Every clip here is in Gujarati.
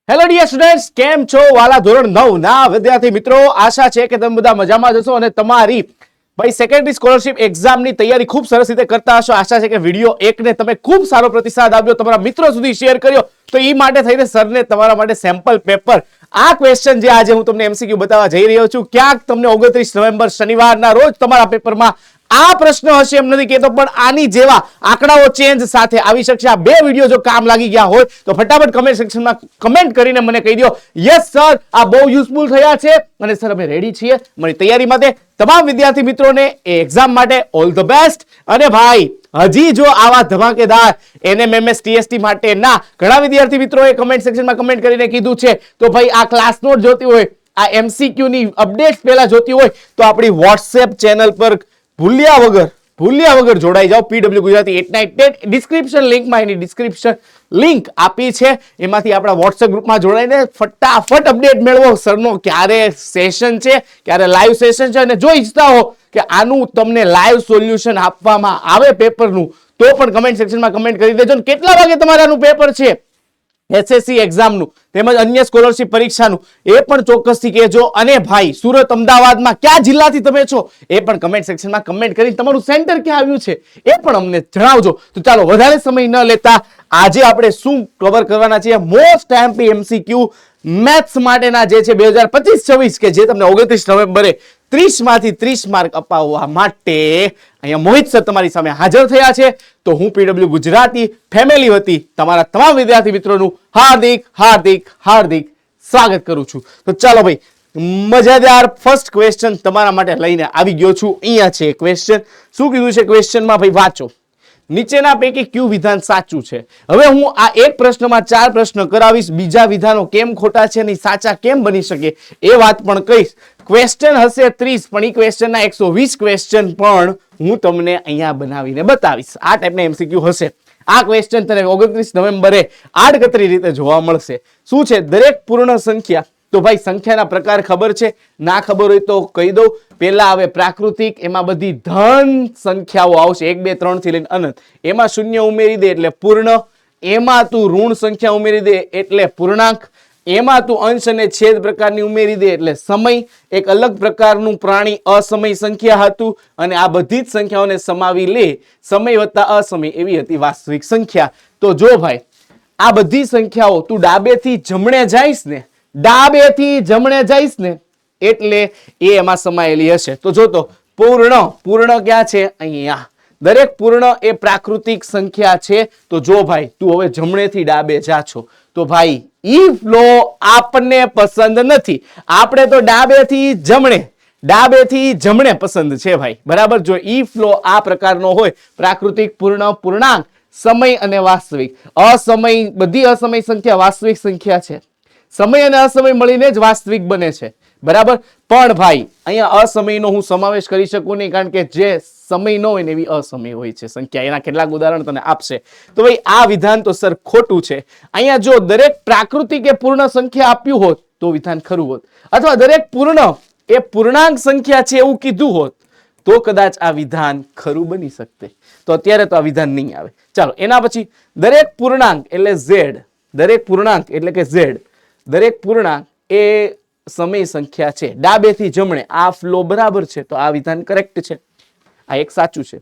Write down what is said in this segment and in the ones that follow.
હેલો ડિયર સ્ટુડન્ટ્સ, કેમ છો વાલા ધોરણ 9 ના વિદ્યાર્થી મિત્રો? આશા છે કે તમે બધા મજામાં જશો અને તમારી ભાઈ સેકન્ડરી સ્કોલરશિપ એક્ઝામની તૈયારી ખૂબ સરસ રીતે કરતા હશો. આશા છે કે વિડીયો એકને તમે ખૂબ સારો પ્રતિસાદ આપ્યો, તમારા મિત્રો સુધી શેર કર્યો, તો એ માટે થઈને સરને તમારા માટે સેમ્પલ પેપર આ ક્વેશ્ચન જે આજે હું તમને એમસીક્યુ બતાવવા જઈ રહ્યો છું, ક્યાંક તમને 29 નવેમ્બર શનિવારના રોજ તમારા પેપરમાં આ પ્રશ્ન હશે એમ નથી કહેતો, પણ આની જેવા આંકડાઓ ચેન્જ સાથે આવી શકશે. આ બે વિડીયો જો કામ લાગી ગયા હોય તો ફટાફટ કમેન્ટ સેક્શનમાં કમેન્ટ કરીને મને કહી દો, યસ સર આ બહુ યુઝફુલ થયા છે અને સર અમે રેડી છીએ મારી તૈયારી માટે. તમામ વિદ્યાર્થી મિત્રોને એ એક્ઝામ માટે ઓલ ધ બેસ્ટ. અને ભાઈ હજી જો આવા ધમાકેદાર એનએમએમએસ ટીએસટી માટે ના ઘણા વિદ્યાર્થી મિત્રોએ કમેન્ટ સેક્શનમાં કમેન્ટ કરીને કીધું છે, તો ભાઈ આ ક્લાસ નોટ જોતી હોય, આ એમસીક્યુ ની અપડેટ્સ પહેલા જોતી હોય તો આપણી વોટ્સએપ ચેનલ પર ભૂલ્યા વગર જોડાઈ જાઓ. પીડબ્લ્યુ ગુજરાતી 898 ડિસ્ક્રિપ્શન લિંકમાં એની ડિસ્ક્રિપ્શન લિંક આપી છે, એમાંથી આપણા વોટ્સએપ ગ્રુપમાં જોડાઈને ફટાફટ અપડેટ મેળવો. સરનો ક્યારે સેશન છે, ક્યારે લાઈવ સેશન છે, અને જો ઈચ્છતા હો કે આનું તમને લાઈવ સોલ્યુશન આપવામાં આવે પેપરનું, તો પણ કમેન્ટ સેક્શનમાં કમેન્ટ કરી દેજો. કેટલા વાગે તમારે આનું પેપર છે એસએસસી એક્ઝામનું તેમજ અન્ય સ્કોલરશિપ પરીક્ષાનું એ પણ ચોક્કસથી કહેજો. અને ભાઈ સુરત, અમદાવાદમાં કયા જિલ્લાથી તમે છો એ પણ કમેન્ટ સેક્શનમાં કમેન્ટ કરી તમારું સેન્ટર ક્યાં આવ્યું છે એ પણ અમને જણાવજો. તો ચાલો વધારે સમય ન લેતા આજે આપણે શું કવર કરવાના છીએ, મોસ્ટ એમપી એમસીક્યુ મેથ્સ માટેના જે છે 2025-26 કે જે તમને 29 નવેમ્બરે 30 માંથી 30 માર્ક અપાવવા માટે અહીંયા મોહિત સર તમારી સામે હાજર થયા છે. તો હું પીડબ્લ્યુ ગુજરાતી ફેમિલી વતી તમારા તમામ વિદ્યાર્થી મિત્રોનું હાર્દિક સ્વાગત કરું છું. તો ચાલો ભાઈ મજાદાર ફર્સ્ટ ક્વેશ્ચન તમારા માટે લઈને આવી ગયો છું. અહીંયા છે ક્વેશ્ચન. શું કીધું છે ક્વેશ્ચનમાં? ભાઈ વાંચો, નીચેના પૈકી કયું વિધાન સાચું છે? હવે હું આ એક પ્રશ્નમાં 4 પ્રશ્ન કરાવીશ, બીજા વિધાનો કેમ ખોટા છે અને સાચા કેમ બની શકે એ વાત પણ કહીશ. ક્વેશ્ચન હશે 30, પણ એ ક્વેશ્ચનના 120 ક્વેશ્ચન પણ હું તમને અહીંયા બનાવીને બતાવીશ. આ ટાઈપના એમસીક્યુ હશે. આ ક્વેશ્ચન તને 29 નવેમ્બરે આડકતરી રીતે જોવા મળશે. શું છે? દરેક પૂર્ણ સંખ્યા. તો ભાઈ સંખ્યાના પ્રકાર ખબર છે? ના ખબર હોય તો કહી દઉં. પેલા આવે પ્રાકૃતિક, એમાં બધી ધન સંખ્યાઓ આવશે 1 2 3 થી લઈને અનંત. એમાં શૂન્ય ઉમેરી દે એટલે પૂર્ણ. એમાં તું ઋણ સંખ્યા ઉમેરી દે એટલે પૂર્ણાંક. એમાં તું અંશ અને છેદ પ્રકારની ઉમેરી દે એટલે સમય. એક અલગ પ્રકારનું પ્રાણી અસમય સંખ્યા હતું, અને આ બધી જ સંખ્યાઓને સમાવી લે સમય વત્તા અસમય એવી હતી વાસ્તવિક સંખ્યા. તો જો ભાઈ આ બધી સંખ્યાઓ તું ડાબેથી જમણે જઈશ ને એટલે એ એમાં સમાયેલી હશે. તો જો તો પૂર્ણ ક્યાં છે? અહીંયા. દરેક પૂર્ણ એ પ્રાકૃતિક સંખ્યા છે. તો જો ભાઈ તું હવે જમણેથી ડાબે જા છો, તો ભાઈ ઈ ફ્લો આપણને પસંદ નથી. આપણે તો ડાબેથી જમણે પસંદ છે ભાઈ, બરાબર. જો ઈ ફ્લો આ પ્રકારનો હોય, પ્રાકૃતિક, પૂર્ણ, પૂર્ણાંક, સમય અને વાસ્તવિક. અસમય, બધી અસમય સંખ્યા વાસ્તવિક સંખ્યા છે. સમય અને અસમય મળીને જ વાસ્તવિક બને છે, બરાબર. પણ ભાઈ અહીંયા અસમયનો હું સમાવેશ કરી શકું નહીં, કારણ કે જે સમય ન હોય ને એવી અસમય હોય છે સંખ્યા. એના કેટલાક ઉદાહરણ તને આપશે. તો ભાઈ આ વિધાન તો સર ખોટું છે. અહીંયા જો દરેક પ્રાકૃતિક એ પૂર્ણ સંખ્યા આપ્યું હોત તો વિધાન ખરું હોત, અથવા દરેક પૂર્ણ એ પૂર્ણાંક સંખ્યા છે એવું કીધું હોત તો કદાચ આ વિધાન ખરું બની શકતે. તો અત્યારે તો આ વિધાન નહીં આવે. ચાલો એના પછી દરેક પૂર્ણાંક એટલે ઝેડ. દરેક પૂર્ણાંક એટલે કે ઝેડ. દરેક પૂર્ણાંક એ સમય સંખ્યા છે. ડાબેથી જમણે આ ફ્લો બરાબર છે, તો આ વિધાન કરેક્ટ છે. આ એક સાચું છે.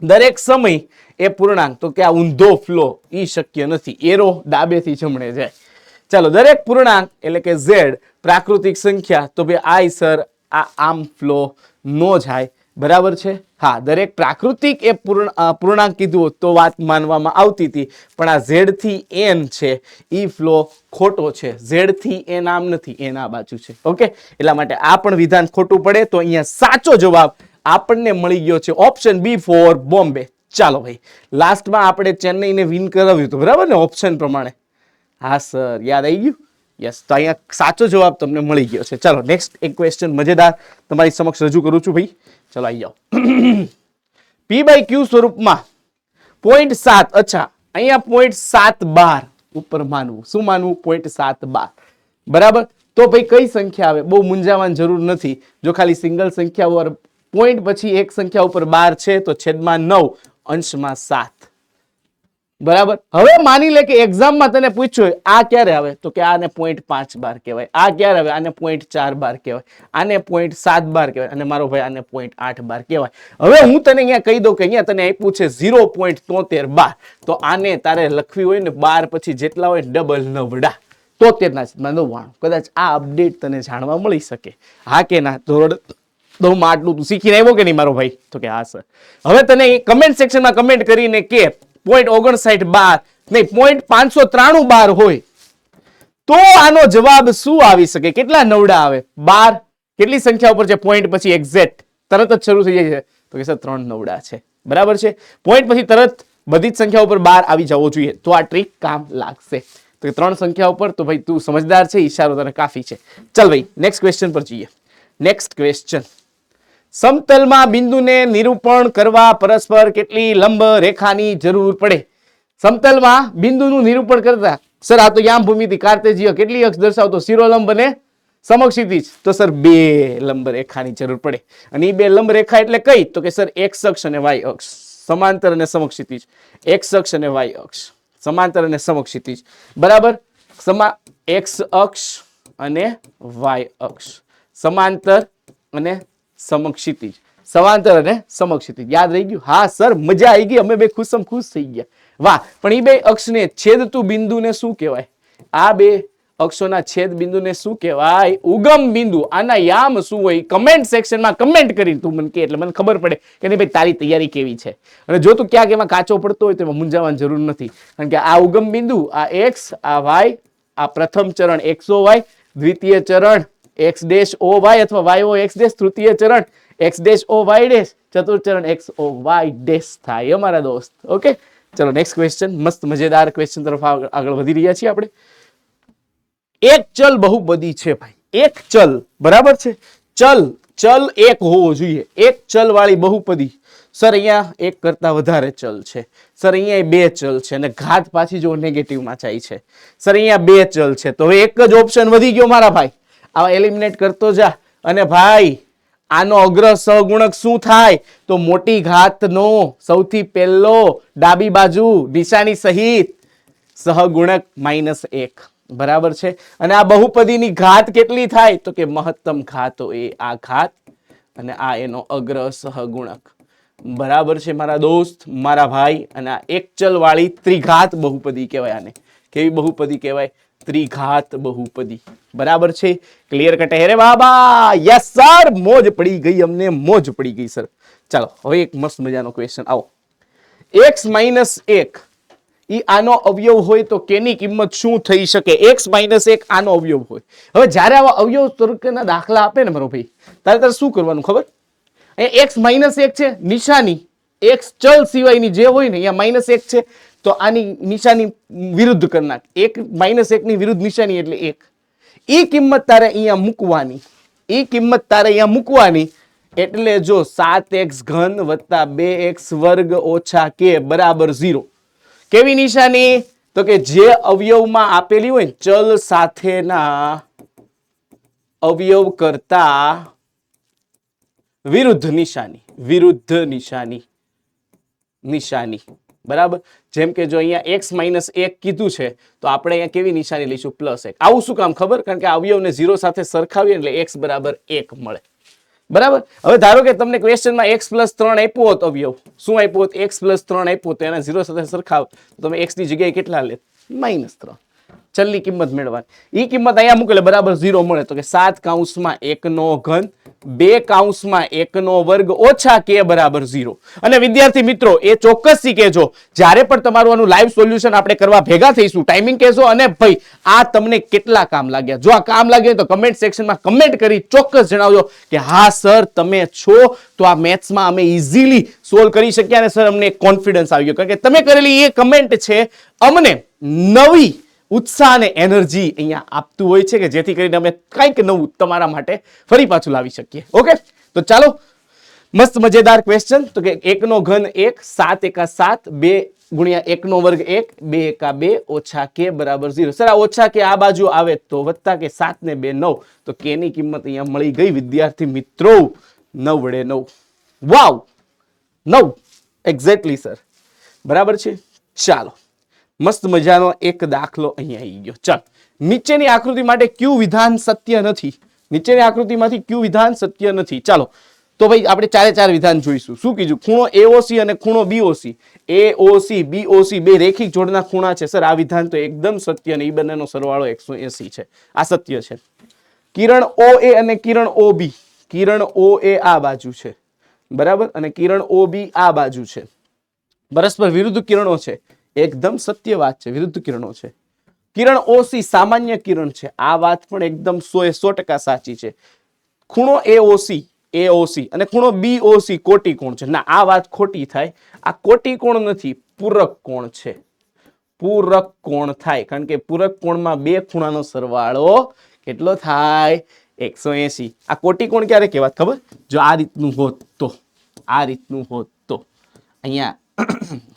દરેક સમય એ પૂર્ણાંક, તો કે આ ઊંધો ફ્લો ઈ શક્ય નથી. એરો ડાબેથી જમણે જાય. ચાલો દરેક પૂર્ણાંક એટલે કે ઝેડ પ્રાકૃતિક સંખ્યા, તો ભાઈ આઈ સર આ આમ ફ્લો નો જાય, બરાબર છે. હા, દરેક પ્રાકૃતિક એ પૂર્ણાંક કીધું તો વાત માનવામાં આવતી હતી, પણ આ ઝેડ થી એન છે ઈ ફ્લો ખોટો છે. ઝેડ થી એન આમ નથી, એન આ બાજુ છે. ઓકે, એટલા માટે આ પણ વિધાન ખોટું પડે. તો અહીંયા સાચો જવાબ આપણને મળી ગયો છે ઓપ્શન બી ફોર બોમ્બે. ચાલો ભાઈ લાસ્ટમાં આપણે ચેન્નઈને વિન કરાવ્યું હતું, બરાબર ને, ઓપ્શન પ્રમાણે. હા સર, યાદ આવી ગયું? યસ. તો અહીંયા સાચો જવાબ તમને મળી ગયો છે. ચાલો નેક્સ્ટ એક ક્વેશ્ચન મજેદાર તમારી સમક્ષ રજૂ કરું છું ભાઈ. ચલો આવી જાઓ. P/Q સ્વરૂપમાં 0.7. અચ્છા, અહીંયા 0.712 ઉપર માનવું. શું માનવું? 0.712, બરાબર. તો ભાઈ કઈ સંખ્યા આવે? બહુ મૂંઝાવાની જરૂર નથી. જો ખાલી સિંગલ સંખ્યા ઉપર પોઈન્ટ પછી એક સંખ્યા ઉપર 12 છે તો છેદમાં 9 અંશમાં 7. બરાબર. હવે માની લે કે એક્ઝામમાં તને પૂછ્યું આ ક્યારે આવે, તો કે આને 0.5 બાર કહેવાય, આ ક્યારે આવે, આને 0.4 બાર કહેવાય, આને 0.7 બાર કહેવાય, અને મારો ભાઈ આને 0.8 બાર કહેવાય. હવે હું તને અહીંયા કહી દઉં કે અહીંયા તને આપ્યું છે 0.73 બાર, તો આને તારે લખવી હોય ને 12 પછી જેટલા હોય ડબલ નવડા 73/99. કદાચ આ અપડેટ તને જાણવા મળી શકે. હા કે ના? ધોરણ 9 માં આટલું તું શીખીને આવ્યો કે નહીં મારો ભાઈ? તો કે હા સર. હવે તને કમેન્ટ સેક્શનમાં કમેન્ટ કરીને કે 0.59 બાર નહીં 0.593 બાર હોય તો આનો જવાબ શું આવી શકે? કેટલા નવડા આવે? 12 કેટલી સંખ્યા ઉપર છે પોઈન્ટ પછી એક્ઝેક્ટ તરત જ શરૂ થઈ જાય છે, તો કે સર 3 નવડા છે. બરાબર છે. પોઈન્ટ પછી તરત બધી જ સંખ્યા ઉપર 12 આવી જવો જોઈએ, તો આ ટ્રીક કામ લાગશે. તો 3 સંખ્યા ઉપર તો ભાઈ તું સમજદાર છે, ઈશારો તને કાફી છે. ચલ ભાઈ નેક્સ્ટ ક્વેશ્ચન પર જઈએ. નેક્સ્ટ ક્વેશ્ચન, સમતલમાં બિંદુને નિરૂપણ કરવા પરસ્પર કેટલી લંબ રેખાની જરૂર પડે? સમતલમાં બિંદુનું નિરૂપણ કરતા સર આ તો યામ ભૂમિતિ કાર્તેજીય કેટલી અક્ષ દર્શાવતો શિરોલંબ અને સમક્ષિતિજ, તો સર 2 લંબ રેખાની જરૂર પડે. અને એ 2 લંબ રેખા એટલે કઈ? તો કે સર x અક્ષ અને y અક્ષ, સમાંતર અને સમક્ષિતિજ. x અક્ષ અને y અક્ષ, સમાંતર અને સમક્ષિતિજ. બરાબર. x અક્ષ અને y અક્ષ, સમાંતર અને સમક્ષિતિજ, સમાંતર અને સમક્ષિતિજ. યાદ રહી ગયું? હા સર, મજા આવી ગઈ, અમે બે ખુશમ ખુશ થઈ ગયા. વાહ. પણ એ 2 અક્ષને છેદતું બિંદુને શું કહેવાય? આ 2 અક્ષોના છેદ બિંદુને શું કહેવાય? ઉગમ બિંદુ. આના યામ શું હોય? કમેન્ટ સેક્શનમાં કમેન્ટ કરીને તું મને કે, એટલે મને ખબર પડે કે નહીં ભાઈ તારી તૈયારી કેવી છે. અને જો તું ક્યાંક એમાં કાચો પડતો હોય તો એમાં મૂંઝાવાની જરૂર નથી, કારણ કે આ ઉગમ બિંદુ, આ x, આ y, આ પ્રથમ ચરણ xo y, દ્વિતીય ચરણ x ડેશ o y અથવા y o x ડેશ, તૃતીય ચરણ x dash o y dash, ચતુર્થ ચરણ x o y ડેશ થાય અમારા દોસ્ત. ઓકે, ચલો નેક્સ્ટ ક્વેશ્ચન. મસ્ત મજેદાર ક્વેશ્ચન તરફ આગળ વધી રહ્યા છીએ આપણે. એક ચલ બહુપદી છે ભાઈ, એક ચલ. બરાબર છે. ચલ એક હોવો જોઈએ, એક ચલ વાળી બહુપદી. સર અહીંયા એક કરતા વધારે ચલ છે, સર અહીંયા 2 ચલ છે, અને ઘાત પાછી જો નેગેટિવમાં જાય છે. સર અહીંયા 2 ચલ છે, તો હવે એક જ ઓપ્શન વધી ગયો મારા ભાઈ. આવા એલિમિનેટ કરતો જા. અને ભાઈ આનો અગ્ર સહગુણક શું થાય? તો મોટી ઘાતનો સૌથી પહેલો ડાબી બાજુ નિશાની સહિત સહગુણક -1. બરાબર છે. અને આ બહુપદીની ઘાત કેટલી થાય? તો કે મહત્તમ ઘાત એ આ ઘાત અને આ એનો અગ્ર સહગુણક. બરાબર છે મારા દોસ્ત, મારા ભાઈ. અને આ એક ચલ વાળી ત્રિઘાત બહુપદી કહેવાય આને. કેવી બહુપદી કહેવાય? ત્રિઘાત બહુપદી. બરાબર છે. ક્લિયર કટ હે રે બાબા? યસ સર, મોજ પડી ગઈ અમને, મોજ પડી ગઈ સર. ચાલો હવે એક મસ્ત મજાનો ક્વેશ્ચન. આવો. x - 1 ઈ આનો અવયવ હોય તો કેની કિંમત શું થઈ શકે? x - 1 આનો અવયવ હોય. હવે જ્યારે આવા અવયવ તરીકેના દાખલા આપે ને મારો ભાઈ, તારે શું કરવાનું ખબર? અહીંયા x - 1 છે, નિશાની x ચલ સિવાયની જે હોય ને અહીંયા -1 છે, તો આની નિશાની વિરુદ્ધ કરી નાખ. -1 ની વિરુદ્ધ નિશાની એટલે 1. ઈ કિંમત તારે અહીંયા મૂકવાની, ઈ કિંમત તારે અહીંયા મૂકવાની. એટલે જો 7x ઘન વત્તા 2x વર્ગ ઓછા k બરાબર 0. કેવી નિશાની? તો કે જે અવયવમાં આપેલી હોય ચલ સાથેના અવયવ કરતા વિરુદ્ધ નિશાની, વિરુદ્ધ નિશાની. બરાબર. જેમ કે જો અહીંયા x - 1 કીધું છે, તો આપણે અહીંયા કેવી નિશાની લઈશું? +1. આવું શું કામ ખબર? કારણ કે અવયવને 0 સાથે સરખાવીએ એટલે x બરાબર 1 મળે. બરાબર. હવે ધારો કે તમને ક્વેશ્ચનમાં x + 3 આપ્યો હોત અવયવ, શું આપ્યો હોત? x + 3 આપ્યો, તો એના 0 સાથે સરખાવ તો તમે x ની જગ્યાએ કેટલા લે? -3. ચલની કિંમત મેળવવાની. ઈ કિંમત અહીંયા મૂકે એટલે બરાબર 0 મળે. તો કે 7 કૌંસમાં 1 નો ઘન 2 કૌંસમાં 1 નો વર્ગ ઓછા k બરાબર 0. અને વિદ્યાર્થી મિત્રો એ ચોક્કસથી કહેજો જ્યારે પણ તમારું આનું લાઈવ સોલ્યુશન આપણે કરવા ભેગા થઈશું, ટાઈમિંગ કહેજો. અને ભાઈ આ તમને કેટલા કામ લાગ્યા? જો આ કામ લાગે તો કમેન્ટ સેક્શનમાં કમેન્ટ કરી ચોક્કસ જણાવજો કે હા સર તમે છો, તો આ મેથ્સમાં અમે ઇઝીલી સોલ્વ કરી શક્યા. અને સર અમને કોન્ફિડન્સ આવી ગયો, કારણ કે તમે કરેલી એ કમેન્ટ છે અમને નવી ઉત્સાહ અને એનર્જી અહીંયા આપતું હોય છે, કે જેથી કરીને અમે કંઈક નવું તમારા માટે ફરી પાછું લાવી શકીએ. ઓકે, તો ચાલો મસ્ત મજેદાર ક્વેશ્ચન. તો કે 1 નો ઘન 1, 7 એકા 7, 2 ગુણ્યા 1 નો વર્ગ 1, 2 એકા 2 ઓછા k બરાબર 0. સર આ ઓછા કે આ બાજુ આવે તો વત્તા કે 7 ને 2 9, તો k ની કિંમત અહીંયા મળી ગઈ વિદ્યાર્થી મિત્રો 9 વડે 9. વાવ, 9 એક્ઝેક્ટલી સર. બરાબર છે. ચાલો મસ્ત મજાનો એક દાખલો અહીંયા આવી ગયો. ચાલ, નીચેની આકૃતિ માટે કયું વિધાન સત્ય નથી? નીચેની આકૃતિમાંથી કયું વિધાન સત્ય નથી? ચાલો તો ભાઈ આપણે ચારે ચાર વિધાન જોઈશું. શું કીધું? ખૂણો એઓસી અને ખૂણો બીઓસી, એઓસી બીઓસી બે રેખિક જોડના ખૂણા છે. સર આ વિધાન તો એકદમ સત્ય અને એ બંનેનો સરવાળો 180 છે. આ સત્ય છે. કિરણ ઓ એ અને કિરણ ઓ બી, કિરણ ઓ એ આ બાજુ છે બરાબર, અને કિરણ ઓ બી આ બાજુ છે, પરસ્પર વિરુદ્ધ કિરણો છે. એકદમ સત્ય વાત છે, વિરુદ્ધ કિરણો છે. કિરણ ઓસી સામાન્ય કિરણ છે. આ વાત પણ એકદમ 100% સાચી છે. ખૂણો એઓસી, એઓસી અને ખૂણો બીઓસી કોટી કોણ છે. ના, આ વાત ખોટી થાય. આ કોટી કોણ નથી, પૂરક કોણ છે. પૂરક કોણ થાય, કારણ કે પૂરક કોણમાં બે ખૂણાનો સરવાળો કેટલો થાય? 180. આ કોટી કોણ ક્યારે કહેવાય ખબર? જો આ રીતનું હોત તો, આ રીતનું હોત તો અહીંયા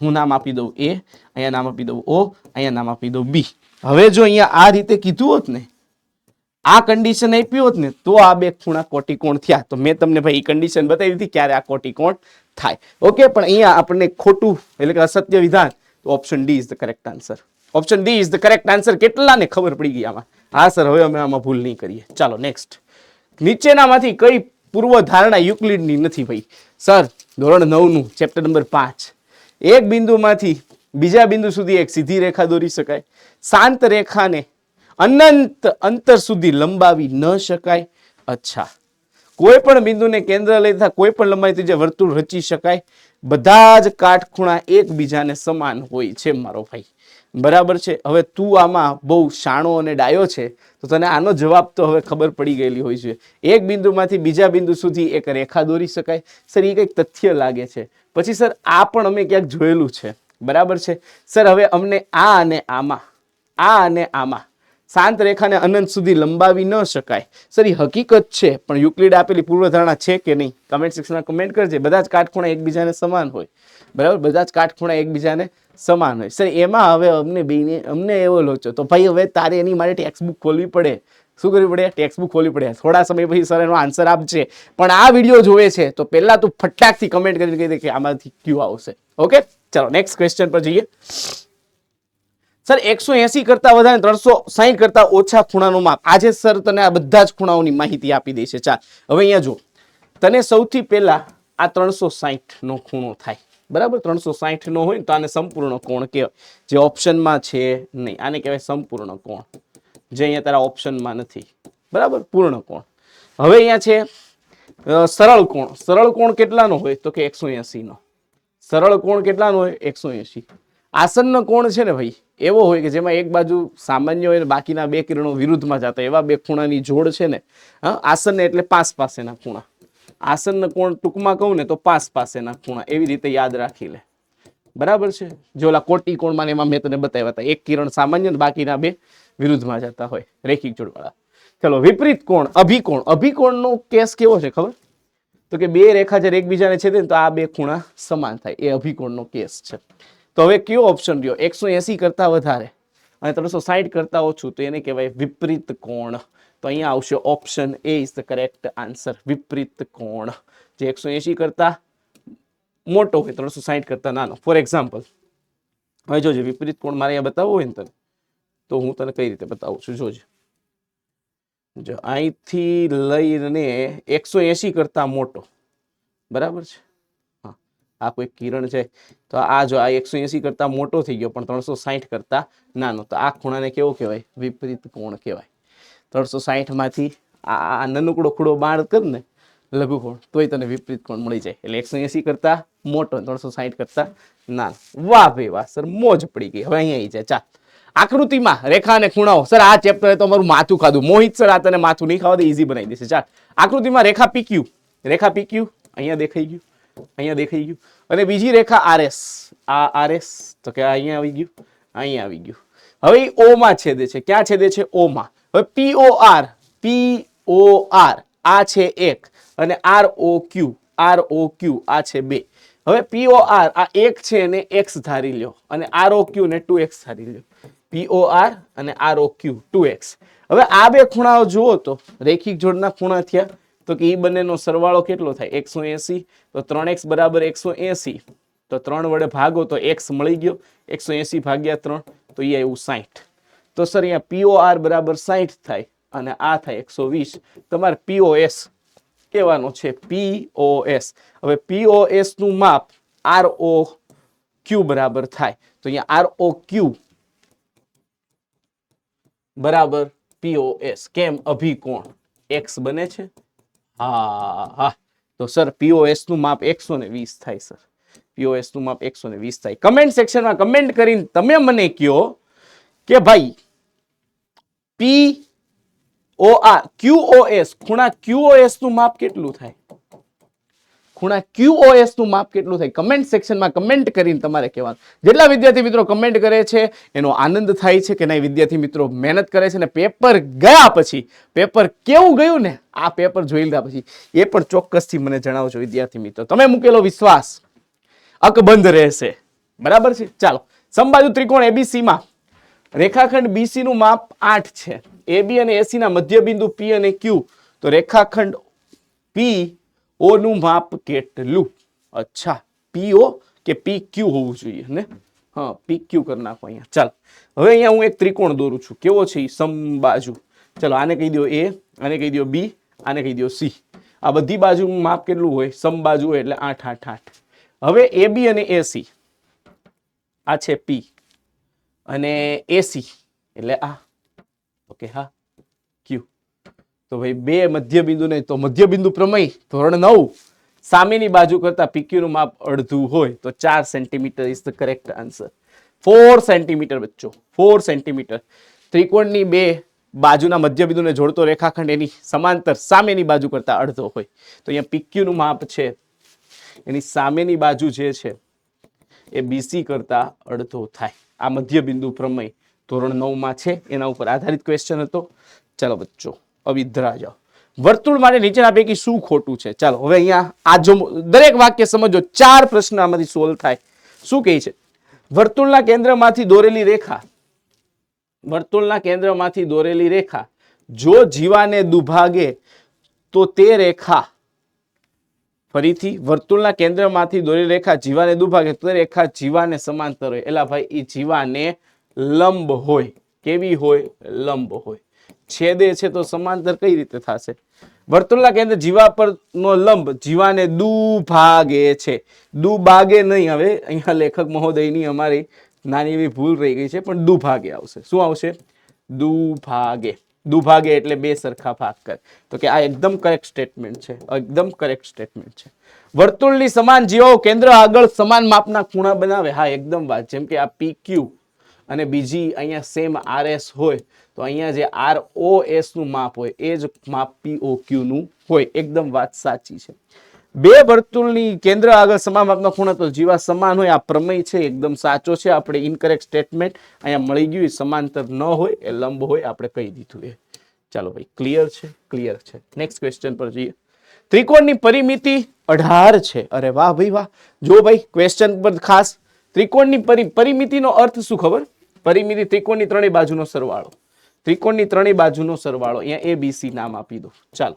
હું નામ આપી દઉં એ, અહીંયા નામ આપી દઉં ઓ, અહીંયા નામ આપી દઉં બી. હવે જો અહીંયા આ રીતે કીધું હોત ને, આ કન્ડિશન આપી હોત ને, તો આ બે ખૂણા કોટીકોણ થયા. તો મેં તમને ભાઈ કન્ડિશન બતાવી દીધી ક્યારે આ કોટીકોણ થાય. ઓકે, પણ અહીંયા આપણને ખોટું એટલે કે અસત્ય વિધાન, તો option D is the correct answer. Option D is the correct answer. કેટલાને ખબર પડી ગઈ આમાં? હા સર, હવે અમે આમાં ભૂલ નહીં કરીએ. ચાલો નેક્સ્ટ. નીચેનામાંથી કઈ પૂર્વ ધારણા યુક્લિડની નથી? ભાઈ સર ધોરણ 9 નું ચેપ્ટર નંબર 5, એક બિંદુમાંથી બીજા બિંદુ સુધી એક સીધી રેખા દોરી શકાય. શાંત રેખાને અનંત અંતર સુધી લંબાવી ન શકાય. અચ્છા, કોઈ પણ બિંદુને કેન્દ્ર લેતા કોઈ પણ લંબાઈથી જે વર્તુળ રચી શકાય. બધા જ કાટખૂણા એકબીજાને સમાન હોય છે મારો ભાઈ, બરાબર છે. હવે તું આમાં બહુ શાણો અને ડાયો છે, તો તને આનો જવાબ તો હવે ખબર પડી ગયેલી હોય છે. એક બિંદુમાંથી બીજા બિંદુ સુધી એક રેખા દોરી શકાય. સર એ કંઈક તથ્ય લાગે છે. પછી સર આ પણ અમે ક્યાંક જોયેલું છે, બરાબર છે. સર હવે અમને આ અને આમાં શાંત રેખાને અનંત સુધી લંબાવી ન શકાય. સર એ હકીકત છે, પણ યુક્લિડ આપેલી પૂર્વધારણા છે કે નહીં? કમેન્ટ સેક્શનમાં કમેન્ટ કરજે. બધા જ કાટખૂણા એકબીજાને સમાન હોય, બરાબર, બધા જ કાટખૂણા એકબીજાને સમાન હોય. સર એમાં હવે અમને એવો લોચો, તો ભાઈ હવે તારે એની માટે ટેક્સ્ટ બુક ખોલવી પડે. શું કરવી પડે? ટેક્સ્ટ બુક ખોલવી પડે. થોડા સમય પછી સર એનો આન્સર આપશે, પણ આ વિડીયો જોવે છે તો પહેલા તું ફટાકથી કમેન્ટ કરીને કહી દે કે આમાંથી ક્યુ આવશે. ઓકે, ચાલો નેક્સ્ટ ક્વેશ્ચન પર જઈએ. સર 180 કરતા વધારે 360 કરતા ઓછા ખૂણાનું માપ. આજે સર તને આ બધા જ ખૂણાઓની માહિતી આપી દે છે. ચાલ હવે અહીંયા જો, તને સૌથી પહેલા આ 360 નો ખૂણો થાય, બરાબર. 360 નો હોય તો આને સંપૂર્ણ કોણ કહેવાય, જે ઓપ્શનમાં છે નહીં. આને કહેવાય સંપૂર્ણ કોણ, જે અહીંયા તારા ઓપ્શનમાં નથી, બરાબર, પૂર્ણ કોણ. હવે અહીંયા છે સરળ કોણ. સરળ કોણ કેટલાનો હોય? તો કે 180 નો. સરળ કોણ કેટલાનો હોય? 180. આસન્ન કોણ છે ને ભાઈ, એવો હોય કે જેમાં એક બાજુ સામાન્ય હોય ને બાકીના બે કિરણો વિરુદ્ધમાં જતા, એવા બે ખૂણાની જોડ છે ને. હા, આસન્ન એટલે પાસ પાસેના ખૂણા. આસન્ન કોણ ટૂંકમાં કહું ને તો પાસ પાસેના ખૂણા, એવી રીતે યાદ રાખી લે, બરાબર છે. જો ઓલા કોટી કોણમાં એમાં મેં તને બતાવ્યા હતા, એક કિરણ સામાન્ય બાકીના બે વિરુદ્ધમાં જતા હોય, રેખિક જોડવાળા. ચલો વિપરીત કોણ, અભિકોણ. અભિકોણનો કેસ કેવો છે ખબર? તો કે બે રેખા જ્યારે એકબીજાને છેદે તો આ બે ખૂણા સમાન થાય, એ અભિકોણનો કેસ છે. તો હવે કયો ઓપ્શન રહ્યો? 180 કરતા વધારે અને 360 કરતા ઓછું, તો એને કહેવાય વિપરીત કોણ. તો અહીંયા આવશે option A is the correct answer, વિપરીત કોણ. જે 180 કરતા મોટો હોય, 360 કરતા નાનો. ફોર એક્ઝામ્પલ, હવે જોજે વિપરીત કોણ મારે અહીંયા બતાવવો હોય ને તને, તો હું તને કઈ રીતે બતાવું છું, જોજે. જો અહીંથી લઈને 180 કરતા મોટો, બરાબર છે. હા, આ કોઈ કિરણ છે તો આ જો આ 180 કરતા મોટો થઈ ગયો, પણ 360 કરતા નાનો, તો આ ખૂણાને કેવો કહેવાય? વિપરીત કોણ કહેવાય. 360 માંથી આ નાનકડો ખૂણો બાદ કર ને લઘુકોણ, તોય તને વિપરીત કોણ મળી જાય. એટલે 180 કરતા મોટો, 360 કરતા નાનો. વાહ ભાઈ વાહ સર, મોજ પડી ગઈ. હવે અહીંયા આવી જાય. ચાલ આકૃતિમાં રેખા અને ખૂણાઓ. સર આ ચેપ્ટરે તો અમારું માથું ખાધું. મોહિત સર આ તને માથું નહીં ખાવા દે, ઈઝી બનાવી દેશે. ચાલ આકૃતિમાં રેખા પીક્યુ, રેખા પીક્યુ અહીંયા દેખાઈ ગયું, અહીંયા દેખાઈ ગયું. અને બીજી રેખા આરએસ, આ આરએસ તો કે અહીંયા આવી ગયું, અહીંયા આવી ગયું. હવે ઓ માં છેદે છે. ક્યાં છેદે છે? ઓ માં. હવે પીઓઆર, પીઓઆર આ છે 1 અને આરઓક્યુ, આરઓક્યુ આ છે 2. હવે પીઓઆર આ 1 છે એને x ધારી લ્યો, અને આરઓક્યુ ને 2x ધારી લ્યો. પીઓઆર અને આરઓક્યુ 2x. હવે આ બે ખૂણાઓ જુઓ તો રેખિક જોડના ખૂણા થયા, તો કે એ બંનેનો સરવાળો કેટલો થાય? 180. તો 3x બરાબર 180 તો 3 વડે ભાગો તો x મળી ગયો. 180 ભાગ્યા 3 તો એ આવ્યું 60. તો સર અહીંયા POR બરાબર 60 થાય અને આ થાય 120. તમારે POS કહેવાનો છે. POS. હવે POS નું માપ ROQ બરાબર થાય. તો અહીંયા ROQ બરાબર POS. કેમ? અભિકોણ x બને છે. હા. તો સર POS નું માપ 120 થાય. સર POS નું માપ 120 થાય. કમેન્ટ સેક્શનમાં કમેન્ટ કરીને તમે મને કહો કે ભાઈ QOS ખૂણા QOS નું માપ કેટલું થાય? ખૂણા QOS નું માપ કેટલું થાય? કમેન્ટ સેક્શનમાં કમેન્ટ કરીને તમારે કહેવાનું. જેટલા વિદ્યાર્થી મિત્રો કમેન્ટ કરે છે એનો આનંદ થાય છે કે નહીં વિદ્યાર્થી મિત્રો મહેનત કરે છે ને પેપર ગયા પછી પેપર કેવું ગયું ને આ પેપર જોઈ લીધા પછી એ પણ ચોક્કસથી મને જણાવજો વિદ્યાર્થી મિત્રો. તમે મૂકેલો વિશ્વાસ અકબંધ રહેશે. બરાબર છે. ચાલો, સમબાજુ ત્રિકોણ ABC માં રેખાખંડ BC નું માપ 8 છે. AB અને AC ના મધ્યબિંદુ P અને Q. તો રેખાખંડ PO નું માપ કેટલું? અચ્છા, PO કે PQ હોવું જોઈએ ને? હા, PQ કરી નાખો અહીંયા. ચાલો, હવે અહીંયા હું એક ત્રિકોણ દોરું છું. કેવો છે? સમબાજુ. ચલો, આને કહી દો A, આને કહી દો B, આને કહી દો C. આ બધી બાજુનું માપ કેટલું હોય? સમબાજુ હોય એટલે 8 8 8. હવે AB અને AC આ છે P અને AC એટલે આ. ઓકે, હા, Q. તો ભાઈ બે મધ્યબિંદુ નહીં તો મધ્યબિંદુ પ્રમેય ધોરણ 9 સામેની બાજુ કરતા PQ નું માપ અડધું હોય તો 4 centimetre is the correct answer. 4 centimetre બચ્ચો, 4 સેન્ટીમીટર. ત્રિકોણની બે બાજુના મધ્યબિંદુને જોડતો રેખાખંડ એની સમાંતર સામેની બાજુ કરતા અડધો હોય તો અહીંયા PQ નું માપ છે એની સામેની બાજુ જે છે એ BC કરતા અડધો થાય. આ મધ્યબિંદુ પ્રમેય ધોરણ 9 માં છે, એના ઉપર આધારિત ક્વેશ્ચન હતો. ચાલો બચ્ચો, અવિધરા જાઓ. વર્તુળ માટે નીચેના પૈકી શું ખોટું છે? ચાલો, હવે અહીંયા આ જો દરેક વાક્ય સમજો. 4 પ્રશ્ન આમાંથી સોલ્વ થાય. શું કહે છે? વર્તુળના કેન્દ્રમાંથી દોરેલી રેખા, વર્તુળના કેન્દ્રમાંથી દોરેલી રેખા જો જીવાને દુભાગે તો તે રેખા, ફરીથી વર્તુળના કેન્દ્રમાંથી દોરેલી રેખા જીવાને દુભાગે તો તે રેખા જીવાને સમાંતર હોય. એલા ભાઈ, એ જીવાને લંબ હોય. કેવી હોય? લંબ હોય. છેદે છે તો સમાંતર કઈ રીતે થશે? વર્તુળના કેન્દ્ર જીવા પરનો લંબ જીવાને દુભાગે છે. દુભાગે નહીં. હવે અહીંયા લેખક મહોદયની અમારી નાની એવી ભૂલ રહી ગઈ છે, પણ દુભાગે આવશે. શું આવશે? દુભાગે. દુભાગે એટલે બે સરખા ભાગ કરે. તો કે આ એકદમ કરેક્ટ સ્ટેટમેન્ટ છે. એકદમ કરેક્ટ સ્ટેટમેન્ટ છે. વર્તુળની સમાન જીવાઓ કેન્દ્ર આગળ સમાન માપના ખૂણા બનાવે. હા, એકદમ વાત. જેમ કે આ PQ અને બીજી અહીંયા સેમ RS હોય તો અહીંયા જે ROS નું માપ હોય એ જ માપ POQ નું હોય. એકદમ વાત સાચી છે. બે વર્તુળની કેન્દ્ર આગળ સમાન માપના ખૂણા તો જીવા સમાન હોય. આ પ્રમેય છે એકદમ સાચો છે. આપણે ઇનકરેક્ટ સ્ટેટમેન્ટ અહીંયા મળી ગયું. સમાંતર ન હોય એ લંબ હોય, આપણે કહી દીધું એ. ચાલો ભાઈ, ક્લિયર છે? ક્લિયર છે. નેક્સ્ટ ક્વેશ્ચન પર જઈએ. ત્રિકોણની પરિમિતિ 18 છે. અરે વાહ ભાઈ વાહ. જો ભાઈ ક્વેશ્ચન પર ખાસ ત્રિકોણની પરિમિતિનો અર્થ શું ખબર? પરિમિતિ ત્રિકોણની ત્રણેય બાજુનો સરવાળો. ત્રિકોણની ત્રણેય બાજુનો સરવાળો. અહીંયા ABC નામ આપી દો. ચાલો,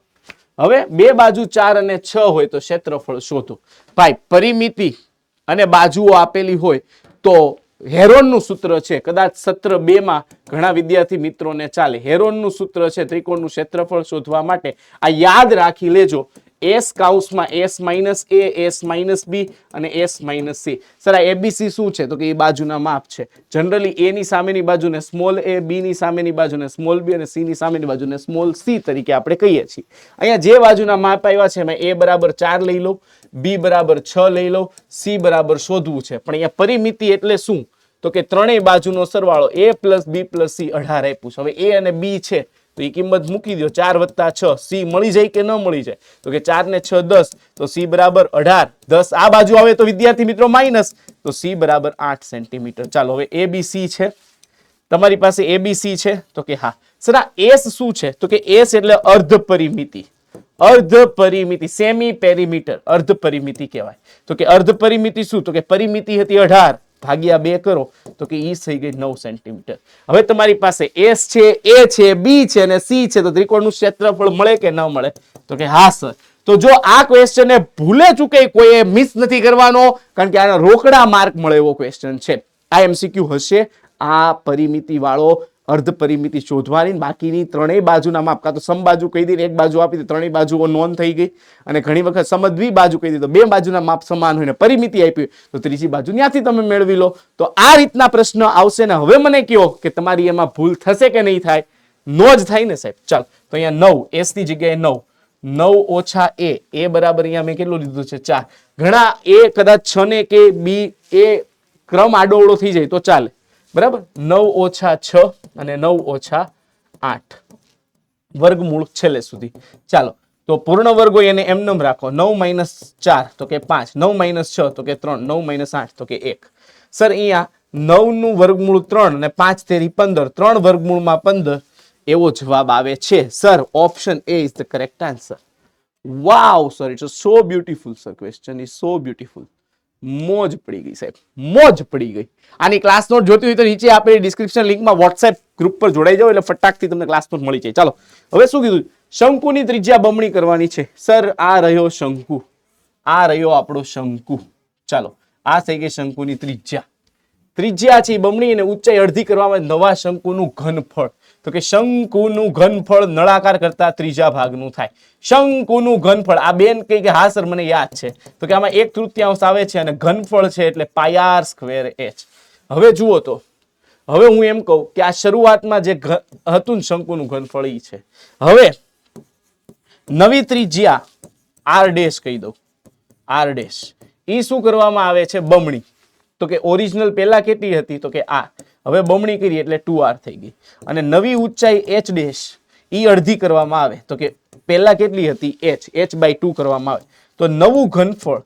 હવે બે બાજુ 4 અને 6 હોય તો ક્ષેત્રફળ શોધો. ભાઈ, પરિમિતિ અને બાજુઓ આપેલી હોય તો હેરોનનું સૂત્ર છે. કદાચ સત્ર 2 માં ઘણા વિદ્યાર્થી મિત્રોને ચાલે. હેરોનનું સૂત્ર છે ત્રિકોણનું ક્ષેત્રફળ શોધવા માટે. આ યાદ રાખી લેજો. S કાઉન્સમાં S minus A, S minus B અને S માઇનસ C. સર, આ ABC શું છે? તો કે એ બાજુના માપ છે. જનરલી A ની સામેની બાજુને સ્મોલ a, B ની સામેની બાજુને સ્મોલ b અને C ની સામેની બાજુને સ્મોલ c તરીકે આપણે કહીએ છીએ. અહીંયા જે બાજુના માપ આવ્યા છે એમાં A બરાબર 4 લઈ લો, B બરાબર 6 લઈ લો, C બરાબર શોધવું છે. પણ અહીંયા પરિમિતિ એટલે શું? તો કે ત્રણેય બાજુનો સરવાળો A plus B plus C 18 આપ્યું છે. હવે A અને B છે તો એ કિંમત મૂકી દો. 4 વત્તા 6, C મળી જાય કે ન મળી જાય? તો કે 4 ને 6 10, તો C બરાબર 18. 10 આ બાજુ આવે તો વિદ્યાર્થી મિત્રો માઇનસ, તો C બરાબર 8 સેન્ટીમીટર. ચાલો, હવે ABC છે. તમારી પાસે ABC છે? તો કે હા. સર, આ S શું છે? તો કે S એટલે અર્ધ પરિમિતિ. અર્ધ પરિમિતિ, સેમી પેરીમીટર, અર્ધ પરિમિતિ કહેવાય. તો કે અર્ધ પરિમિતિ શું? તો કે પરિમિતિ હતી 18 ભાગ્યા 2 કરો તો કે ઈ થઈ ગઈ 9 સેન્ટીમીટર. હવે તમારી પાસે S છે, A છે, B છે અને C છે તો ત્રિકોણનું ક્ષેત્રફળ મળે કે ન મળે? તો કે હા સર. તો જો આ ક્વેશ્ચનને ભૂલે ચૂકે કોઈએ મિસ નથી કરવાનો, કારણ કે આના રોકડા માર્ક મળે એવો ક્વેશ્ચન છે. આ એમસીક્યુ હશે. આ પરિમિતિ વાળો અર્ધ પરિમિતિ શોધવાની, બાકીની ત્રણેય બાજુના માપ, કાં તો સમબાજુ કહી દે, એક બાજુ આપી દે, ત્રણેય બાજુઓ નોંધ થઈ ગઈ. અને ઘણી વખત સમદ્વિ બાજુ કહી દે તો બે બાજુના માપ સમાન હોય ને પરિમિતિ આપી તો ત્રીજી બાજુ ત્યાંથી તમે મેળવી લો. તો આ રીતના પ્રશ્ન આવશે ને હવે મને કહો કે તમારી એમાં ભૂલ થશે કે નહીં થાય? નો જ થાય ને સાહેબ. ચાલો તો અહીંયા 9 એસ ની જગ્યાએ 9, 9 ઓછા એ બરાબર અહીંયા મેં કેટલું લીધું છે 4. ઘણા એ કદાચ 6 ને કે બી એ ક્રમ આડોઅવળો થઈ જાય તો ચાલે, બરાબર. 9 ઓછા 6 અને 9 ઓછા 8 વર્ગમૂળ છેલ્લે સુધી. ચાલો તો પૂર્ણ વર્ગ હોય એને એમનેમ રાખો. 9 માઇનસ 4 તો કે 5, 9 માઇનસ 6 તો કે 3, 9 માઇનસ 8 તો કે 1. સર અહીંયા 9 નું વર્ગમૂળ 3 અને 5 તેરી 15, 3 વર્ગમૂળમાં 15 એવો જવાબ આવે છે. Sir option A is the correct answer. Wow sir, it's so beautiful sir, question is so beautiful. મોજ પડી ગઈ સાહેબ, મોજ પડી ગઈ. આની ક્લાસ નોટ જોતી હોય તો નીચે આપેલી ડિસ્ક્રિપ્શન લિંકમાં વોટ્સએપ ગ્રુપ પર જોડાઈ જાઓ એટલે ફટાકથી તમને ક્લાસ નોટ મળી જાય. ચાલો હવે શું કીધું? શંકુની ત્રિજ્યા બમણી કરવાની છે. સર આ રહ્યો શંકુ, આ રહ્યો આપણો શંકુ. ચાલો આ થઈ ગઈ શંકુની ત્રિજ્યા. ત્રિજ્યા છે બમણી અને ઊંચાઈ અડધી કરવામાં નવા શંકુનું ઘનફળ. તો કે શંકુનું ઘનફળ નળાકાર કરતા ત્રીજા ભાગનું થાય. શંકુનું ઘનફળ આ બેન કહે કે હા સર મને યાદ છે. તો કે આમાં 1/3 આવે છે અને ઘનફળ છે એટલે પાઈ સ્ક્વેર h. હવે જુઓ તો હવે હું એમ કહું કે આ શરૂઆતમાં જે હતું ને શંકુનું ઘનફળ ઈ છે. હવે નવી ત્રિજ્યા r ડેશ કહી દઉં, r ડેશ ઈ શું કરવામાં આવે છે? બમણી. તો કે ઓરિજિનલ પહેલા કેટલી હતી? તો કે r. હવે બમણી કરી એટલે 2r થઈ ગઈ. અને નવી ઊંચાઈ h ડેશ ઈ અડધી કરવામાં આવે. તો કે પહેલા કેટલી હતી? h/2 કરવામાં આવે. તો નવું ઘનફળ,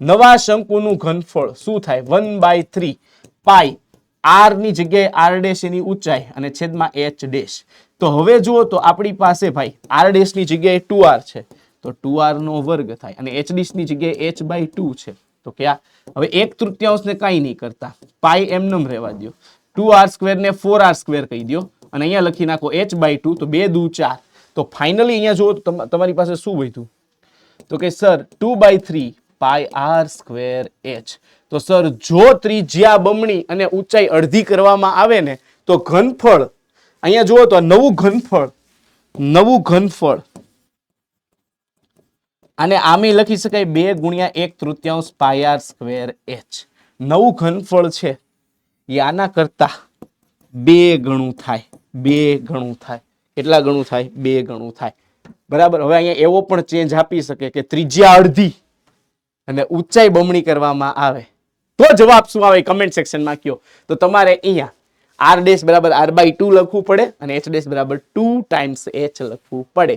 નવા શંકુનું ઘનફળ શું થાય? 1/3 પાઈ r ની જગ્યાએ r ડેશ એની ઊંચાઈ અને છેદમાં h ડેશ. તો હવે જુઓ તો આપણી પાસે ભાઈ r ડેશ ની જગ્યાએ 2r છે તો 2r નો વર્ગ થાય અને h ડેશ ની જગ્યાએ h/2 છે. તો કે આ હવે 1/3 ને કાંઈ નહીં કરતા, પાઈ એમનેમ રહેવા દો. 2r² ને 4r² કહી દો અને અહીંયા લખી નાખો h/2 તો 2 દુ 4. તો ફાઇનલી અહીંયા જુઓ તો તમારી પાસે શું વધ્યું? તો કે સર 2/3 પાઈ r² h. તો સર જો ત્રિજ્યા બમણી અને ઊંચાઈ અડધી કરવામાં આવે ને તો ઘનફળ અહીંયા જુઓ તો નવું ઘનફળ અને આમે લખી શકાય 2 ગુણ્યા 1/3 પાઈ r² h. નવું ઘનફળ છે એ આના કરતા 2 ગણું થાય, 2 ગણું થાય. કેટલા ગણું થાય? 2 ગણું થાય. બરાબર. હવે અહીંયા એવો પણ ચેન્જ આપી શકે કે ત્રિજ્યા અડધી અને ઊંચાઈ બમણી કરવામાં આવે તો જવાબ શું આવે? કમેન્ટ સેક્શનમાં કહો. તો તમારે અહીંયા r ડેશ બરાબર r/2 લખવું પડે અને h ડેશ બરાબર 2 ટાઈમ્સ h લખવું પડે.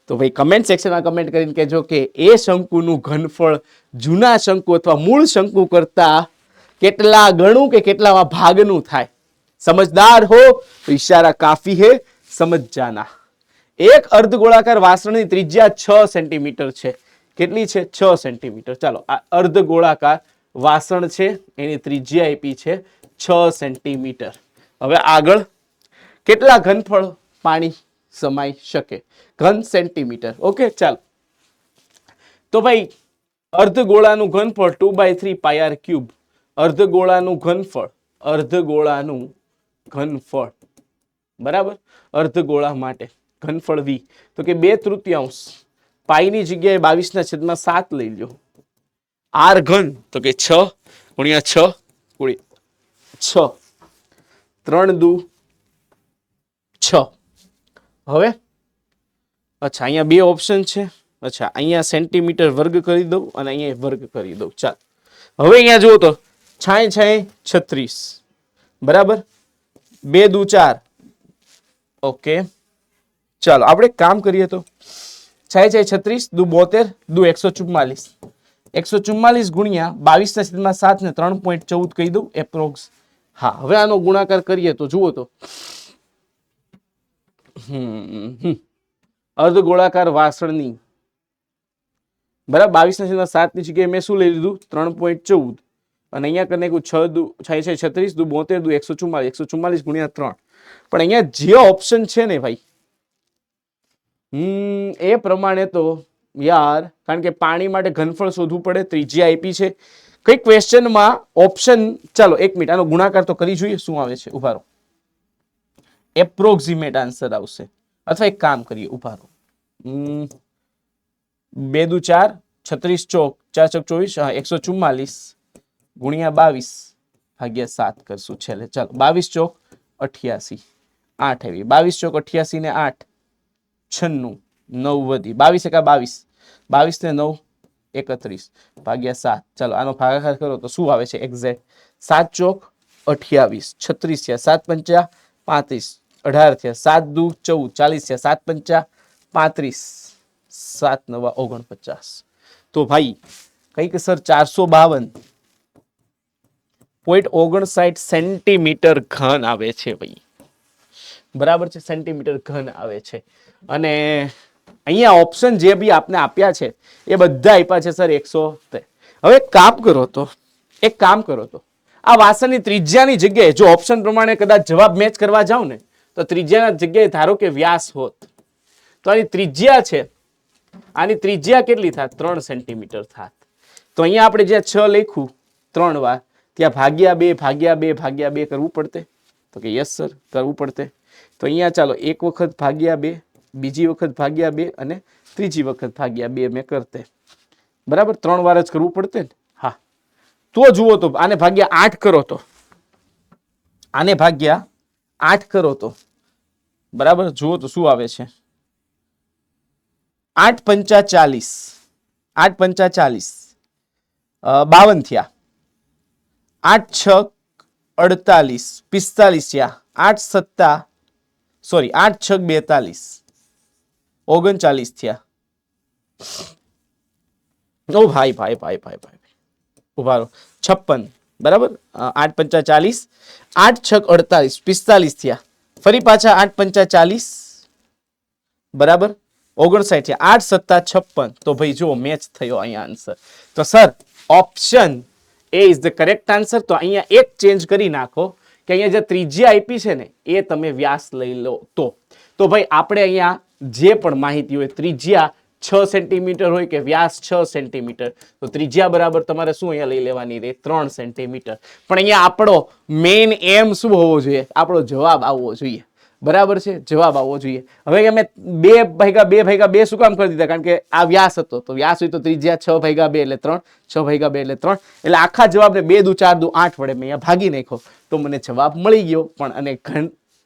તો ભાઈ કમેન્ટ સેક્શનમાં કમેન્ટ કરીને કહેજો કે એ શંકુનું ઘનફળ જૂના શંકુ અથવા મૂળ શંકુ કરતા કેટલા ગણું કે કેટલામાં ભાગનું થાય. સમજદાર હો તો ઈશારા કાફી હે, સમજ જાના. એક અર્ધગોળાકાર વાસણની ત્રિજ્યા 6 સેન્ટીમીટર છે. કેટલી છે? 6 સેન્ટીમીટર. ચાલો આ અર્ધગોળાકાર વાસણ છે એની ત્રિજ્યા આપી છે 6 સેન્ટીમીટર. હવે આગળ કેટલા ઘનફળ પાણી સમાઈ શકે? ઘન સેન્ટીમીટર. ઓકે ચાલો તો ભાઈ અર્ધગોળાનું ઘનફળ 2/3 પાઈ r³. અર્ધગોળાનું ઘનફળ બરાબર. અર્ધગોળા માટે ઘનફળ v તો કે 2/3 પાઈની જગ્યાએ 22/7 લઈ લો. r ઘન તો કે 6 ગુણ્યા 6 ગુણ્યા 6, 3 દુ 6. હવે અચ્છા અહીંયા બે ઓપ્શન છે. અચ્છા અહીંયા સેન્ટીમીટર વર્ગ કરી દઉં અને અહીંયા વર્ગ કરી દઉં. ચાલ હવે અહીંયા જુઓ તો 36 બરાબર. 2 દુ 4. ઓકે ચાલો આપણે કામ કરીએ તો 36 દુ 72 દુ 144. 144 ગુણ્યા 22/7 ને 3.14 કહી દઉં એપ્રોક્સ. હા હવે આનો ગુણાકાર કરીએ તો જુઓ તો અર્ધગોળાકાર વાસણની બરાબર 22/7 ની જગ્યાએ મેં શું લઈ લીધું? 3.14 અને અહીંયા કરીને 6 દુ 36 દુ 72 દુ 144 ગુણ્યા 3. પણ અહીંયા જે ઓપ્શન છે ને ભાઈ એ પ્રમાણે તો યાર, કારણ કે પાણી માટે ઘનફળ શોધવું પડે, ત્રિજ્યા આપી છે. કઈ ક્વેશ્ચનમાં ઓપ્શન, ચાલો 1 મિનિટ, આનો ગુણાકાર તો કરી જોઈએ શું આવે છે. ઉભા રહો, એપ્રોક્સિમેટ આન્સર આવશે. અથવા એક કામ કરીએ, ઉભા રહો. 2 દુ 4, 36 ચોક 4 ચોક 24, 144 ગુણ્યા 22 ભાગ્યા 7 કરશું છેલ્લે. ચાલો 22 ચોક 88, 8 આવી. 22 ચોક 88 ને 8 96, 9 વધી, 22 એકા 22, 22 ને 9 31 ભાગ્યા 7. ચાલો આનો ભાગાકાર કરો તો શું આવે છે એક્ઝેક્ટ? 7 ચોક 28, 36 થયા, 7 પંચા 35, 18 થયા, 7 દુ 14, 40 થયા, 7 પંચા 35, 7 નવા 49. તો ભાઈ કઈક સર 452.59 સેન્ટીમીટર ઘન આવે છે ભાઈ. બરાબર છે, સેન્ટીમીટર ઘન આવે છે. અને અહીંયા ઓપ્શન જે બી આપને આપ્યા છે એ બધા આપ્યા છે સર 100. હવે એક કામ કરો તો આ વાસણની ત્રિજ્યાની જગ્યાએ જો ઓપ્શન પ્રમાણે કદાચ જવાબ મેચ કરવા જાવ ને તો ત્રિજ્યાના જગ્યાએ ધારો કે વ્યાસ હોત તો આની ત્રિજ્યા છે, આની ત્રિજ્યા કેટલી થાત? 3 સેન્ટીમીટર થાત. તો અહીંયા આપણે જ્યાં 6 લખ્યું 3 વાર, ત્યાં ભાગ્યા 2 ભાગ્યા 2 ભાગ્યા 2 કરવું પડતે? તો કે યસ સર કરવું પડતે. તો અહીંયા ચાલો એક વખત ભાગ્યા 2, બીજી વખત ભાગ્યા 2 અને ત્રીજી વખત ભાગ્યા 2 મેં કરતે. બરાબર, 3 વાર જ કરવું પડતે ને? હા. તો જુઓ તો આને ભાગ્યા 8 કરો તો, આને ભાગ્યા 8 કરો તો બરાબર, જુઓ તો શું આવે છે? 8 પંચા 40, 8 પંચા 40, 52 થયા, 8 છક 48, 45 થયા, 8 સત્તા 8 છક 42, 39 થયા. ઓ ભાઈ ઉભા રહો, 56 બરાબર, 8 પંચા 40, 8 છક 48, 45 થયા, ફરી પાછા 8 પંચા 40 બરાબર 59 થયા, 8 સત્તા 56. તો ભાઈ જો મેચ થયો અહીંયા આન્સર. તો sir option A is the correct answer. તો અહીંયા એક ચેન્જ કરી નાખો કે અહીંયા જે ત્રિજ્યા આપી છે ને એ તમે વ્યાસ લઈ લો. તો ભાઈ આપણે અહીંયા જે પણ માહિતી હોય, ત્રિજ્યા 6 સેન્ટીમીટર હોય કે વ્યાસ 6 સેન્ટીમીટર, તો ત્રિજ્યા બરાબર તમારે શું અહીંયા લઈ લેવાની રહે? 3 સેન્ટીમીટર. પણ અહીંયા આપણો મેઇન એમ શું હોવો જોઈએ? આપણો જવાબ આવવો જોઈએ. બરાબર છે, જવાબ આવવો જોઈએ. હવે અમે 2/2 શું કામ કરી દીધા? કારણ કે આ વ્યાસ હતો, તો વ્યાસ હોય તો ત્રિજ્યા 6/2 એટલે 3, 6/2 એટલે 3, એટલે આખા જવાબને 2 દુ 4 દુ 8 વડે મેં અહીંયા ભાગી નાખ્યો તો મને જવાબ મળી ગયો. પણ અને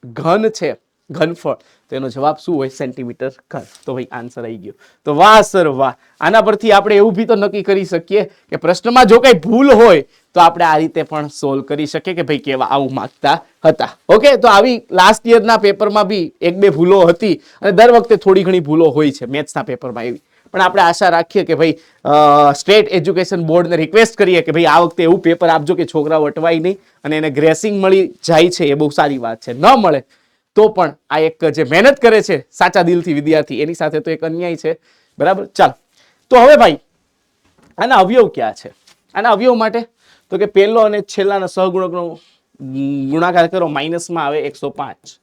ઘન છે, ઘનફળ, તો એનો જવાબ શું હોય? સેન્ટીમીટર ઘન. તો ભાઈ આન્સર આવી ગયો. તો વાહ સર વાહ. આના પરથી આપણે એવું બી તો નક્કી કરી શકીએ કે પ્રશ્નમાં જો કઈ ભૂલ હોય તો આપણે આ રીતે પણ સોલ્વ કરી શકીએ કે ભાઈ કેવા આવું માંગતા હતા. ઓકે, તો આવી લાસ્ટ યરના પેપરમાં બી 1-2 ભૂલો હતી અને દર વખતે થોડી ઘણી ભૂલો હોય છે મેથ્સના પેપરમાં એવી. પણ આપણે આશા રાખીએ કે ભાઈ સ્ટેટ એજ્યુકેશન બોર્ડને રિક્વેસ્ટ કરીએ કે ભાઈ આ વખતે એવું પેપર આપજો કે છોકરાઓ અટવાય નહીં અને એને ગ્રેસિંગ મળી જાય છે, એ બહુ સારી વાત છે. ન મળે તો પણ આ એક જે મહેનત કરે છે સાચા દિલથી વિદ્યાર્થી, એની સાથે તો એક અન્યાય છે. બરાબર, ચાલ તો હવે ભાઈ આના અવયવ ક્યાં છે? આના અવયવ માટે તો કે પહેલો અને છેલ્લાના સહગુણકનો ગુણાકાર કરો, માઇનસમાં આવે 105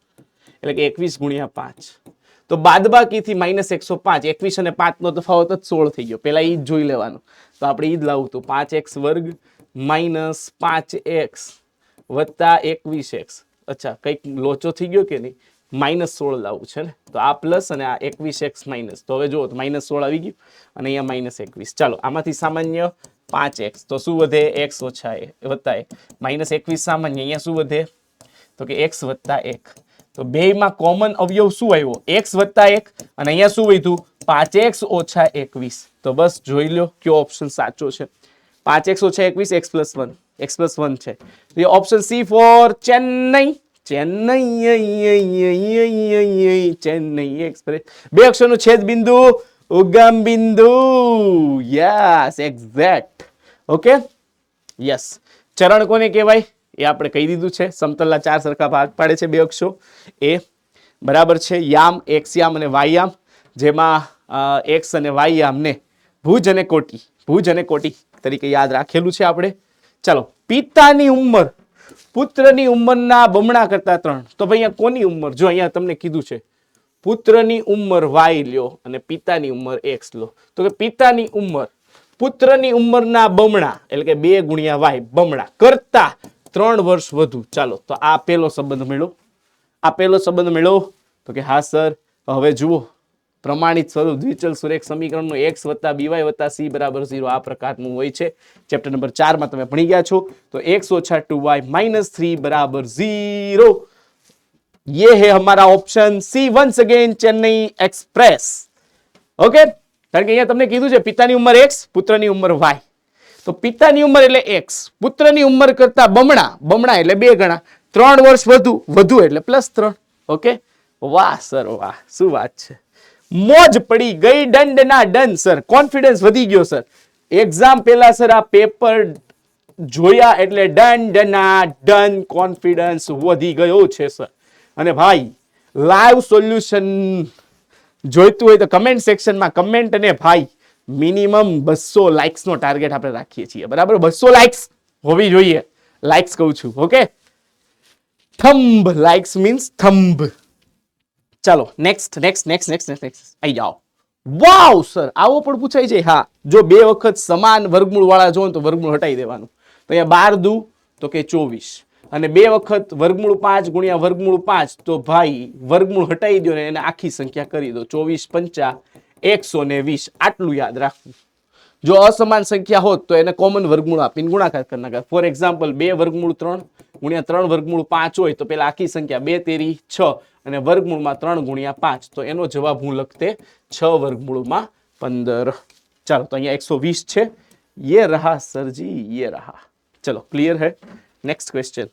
એટલે કે 21 ગુણ્યા 5. તો બાદબાકીથી -105, 21 અને 5 નો તફાવત જ 16 થઈ ગયો. પહેલા ઈ જ જોઈ લેવાનું. તો આપણે ઈ જ લાવું તો 5x વર્ગ માઇનસ 5x વત્તા 21x. અચ્છા, કંઈક લોચો થઈ ગયો કે નહીં? -16 લાવવું છે ને, તો આ પ્લસ અને આ 21x માઇનસ. તો હવે જુઓ તો -16 આવી ગયું અને અહીંયા -21. ચાલો આમાંથી સામાન્ય 5x, તો શું વધે? x ઓછા વત્તા 1, -21 સામાન્ય, અહીંયા શું વધે? તો કે x વત્તા 1. તો બેયમાં કોમન અવયવ શું આવ્યો? x વત્તા 1 અને અહીંયા શું વધ્યું? 5x ઓછા 21. તો બસ જોઈ લો કયો ઓપ્શન સાચો છે. 5x ઓછા 21, x પ્લસ 1 છે. તો option C for Chennai. Chennai Express. 2 અક્ષરનું છેદ બિંદુ, ઉગમ બિંદુ. Yes, exact. Okay, yes. ચરણ કોને કહેવાય એ આપણે કહી દીધું છે. સમતલના 4 સરખા ભાગ પાડે છે 2 અક્ષો એ. બરાબર છે. યામ, એક્સ યામ અને વાય યામ, જેમાં એક્સ અને વાય યામને ભુજ અને કોટી તરીકે યાદ રાખેલું છે આપણે. ચાલો, પિતાની ઉંમર પુત્રની ઉંમરના બમણા કરતા 3. તો ભાઈ અહીંયા કોની ઉંમર? જો અહીંયા તમને કીધું છે પુત્રની ઉંમર y લ્યો અને પિતાની ઉંમર x લો. તો કે પિતાની ઉંમર પુત્રની ઉંમરના બમણા એટલે કે 2 ગુણ્યા y બમણા કરતા 3 વર્ષ વધુ. ચાલો તો આ પહેલો સંબંધ મેળવો. આ પહેલો સંબંધ મેળવો. તો કે હા સર. હવે જુઓ પ્રમાણિત સ્વરૂપ દ્વિચલ સુરેખ સમીકરણનું x + by + c = 0 આ પ્રકારનું હોય છે. ચેપ્ટર નંબર 4 માં તમે ભણી ગયા છો. તો x - 2y - 3 = 0. ये है हमारा option C. Once again Chennai Express. Okay, કારણ કે અહીંયા તમને કીધું છે પિતાની ઉંમર x પુત્રની ઉંમર y. તો પિતાની ઉંમર એટલે x, પુત્રની ઉંમર કરતા બમણા, બમણા એટલે 2 ગણા, 3 વર્ષ વધુ, વધુ એટલે +3. ઓકે, વાહ સર વાહ, શું વાત છે. મોજ પડી ગઈ, દંડના દંડ સર. કોન્ફિડન્સ વધી ગયો સર. એક્ઝામ પહેલા સર આ પેપર જોયા એટલે દંડના દંડ કોન્ફિડન્સ વધી ગયો છે સર. અને ભાઈ લાઈવ સોલ્યુશન જોઈતું હોય તો કમેન્ટ સેક્શનમાં કમેન્ટ. અને ભાઈ મિનિમમ 200 લાઇક્સ નો ટાર્ગેટ આપણે રાખીએ છીએ, બરાબર. 200 લાઇક્સ હોવી જોઈએ. લાઇક્સ કહું છું. Okay, thumb likes means thumb. ચાલો next next next next next આવી જાઓ. વાવ સર, આવો પણ પૂછાય છે. હા, જો 2 વખત સમાન વર્ગમૂળ વાળા જો તો વર્ગમૂળ હટાવી દેવાનું. તો અહીંયા 12 દુ તો કે 24 અને 2 વખત વર્ગમૂળ 5 ગુણ્યા વર્ગમૂળ 5 તો ભાઈ વર્ગમૂળ હટાવી દો ને એને આખી સંખ્યા કરી દો. 24 × 5 120. આટલું યાદ રાખવું. જો અસમાન સંખ્યા હોત તો એને કોમન વર્ગમૂળ આપીને ગુણાકાર કરી નાખે. ફોર એક્ઝામ્પલ 2 વર્ગમૂળ 3 ગુણ્યા 3 વર્ગમૂળ 5 હોય તો પેલા આખી સંખ્યા 2 તેરી 6 અને વર્ગમૂળમાં 3 ગુણ્યા 5 તો એનો જવાબ હું લખતે 6 વર્ગમૂળમાં 15. ચાલો તો અહીંયા 120 છે. ये रहा सरजी, ये रहा. चलो क्लियर है. Next question.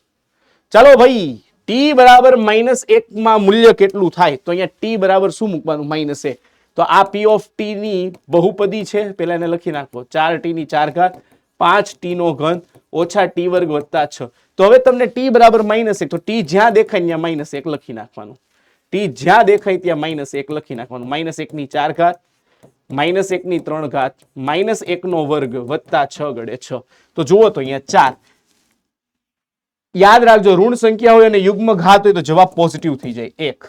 ચાલો ભાઈ, t બરાબર -1 માં મૂલ્ય કેટલું થાય? તો અહીંયા t બરાબર શું મૂકવાનું? -1. તો આ p ઓફ t ની બહુપદી છે. પહેલા એને લખી નાખો. 4t ની 4 ઘાત 5t નો ઘન ઓછા t વર્ગ વત્તા 6. તો હવે તમને t બરાબર -1 તો t જ્યાં દેખાય ત્યાં -1 લખી નાખવાનું. t જ્યાં દેખાય ત્યાં -1 લખી નાખવાનું. -1 ની 4 ઘાત -1 ની 3 ઘાત -1 નો વર્ગ વત્તા 6 ગડે 6. તો જુઓ તો અહીંયા 4. યાદ રાખજો, ઋણ સંખ્યા હોય અને યુગ્મ ઘાત હોય તો જવાબ પોઝિટિવ થઈ જાય. 1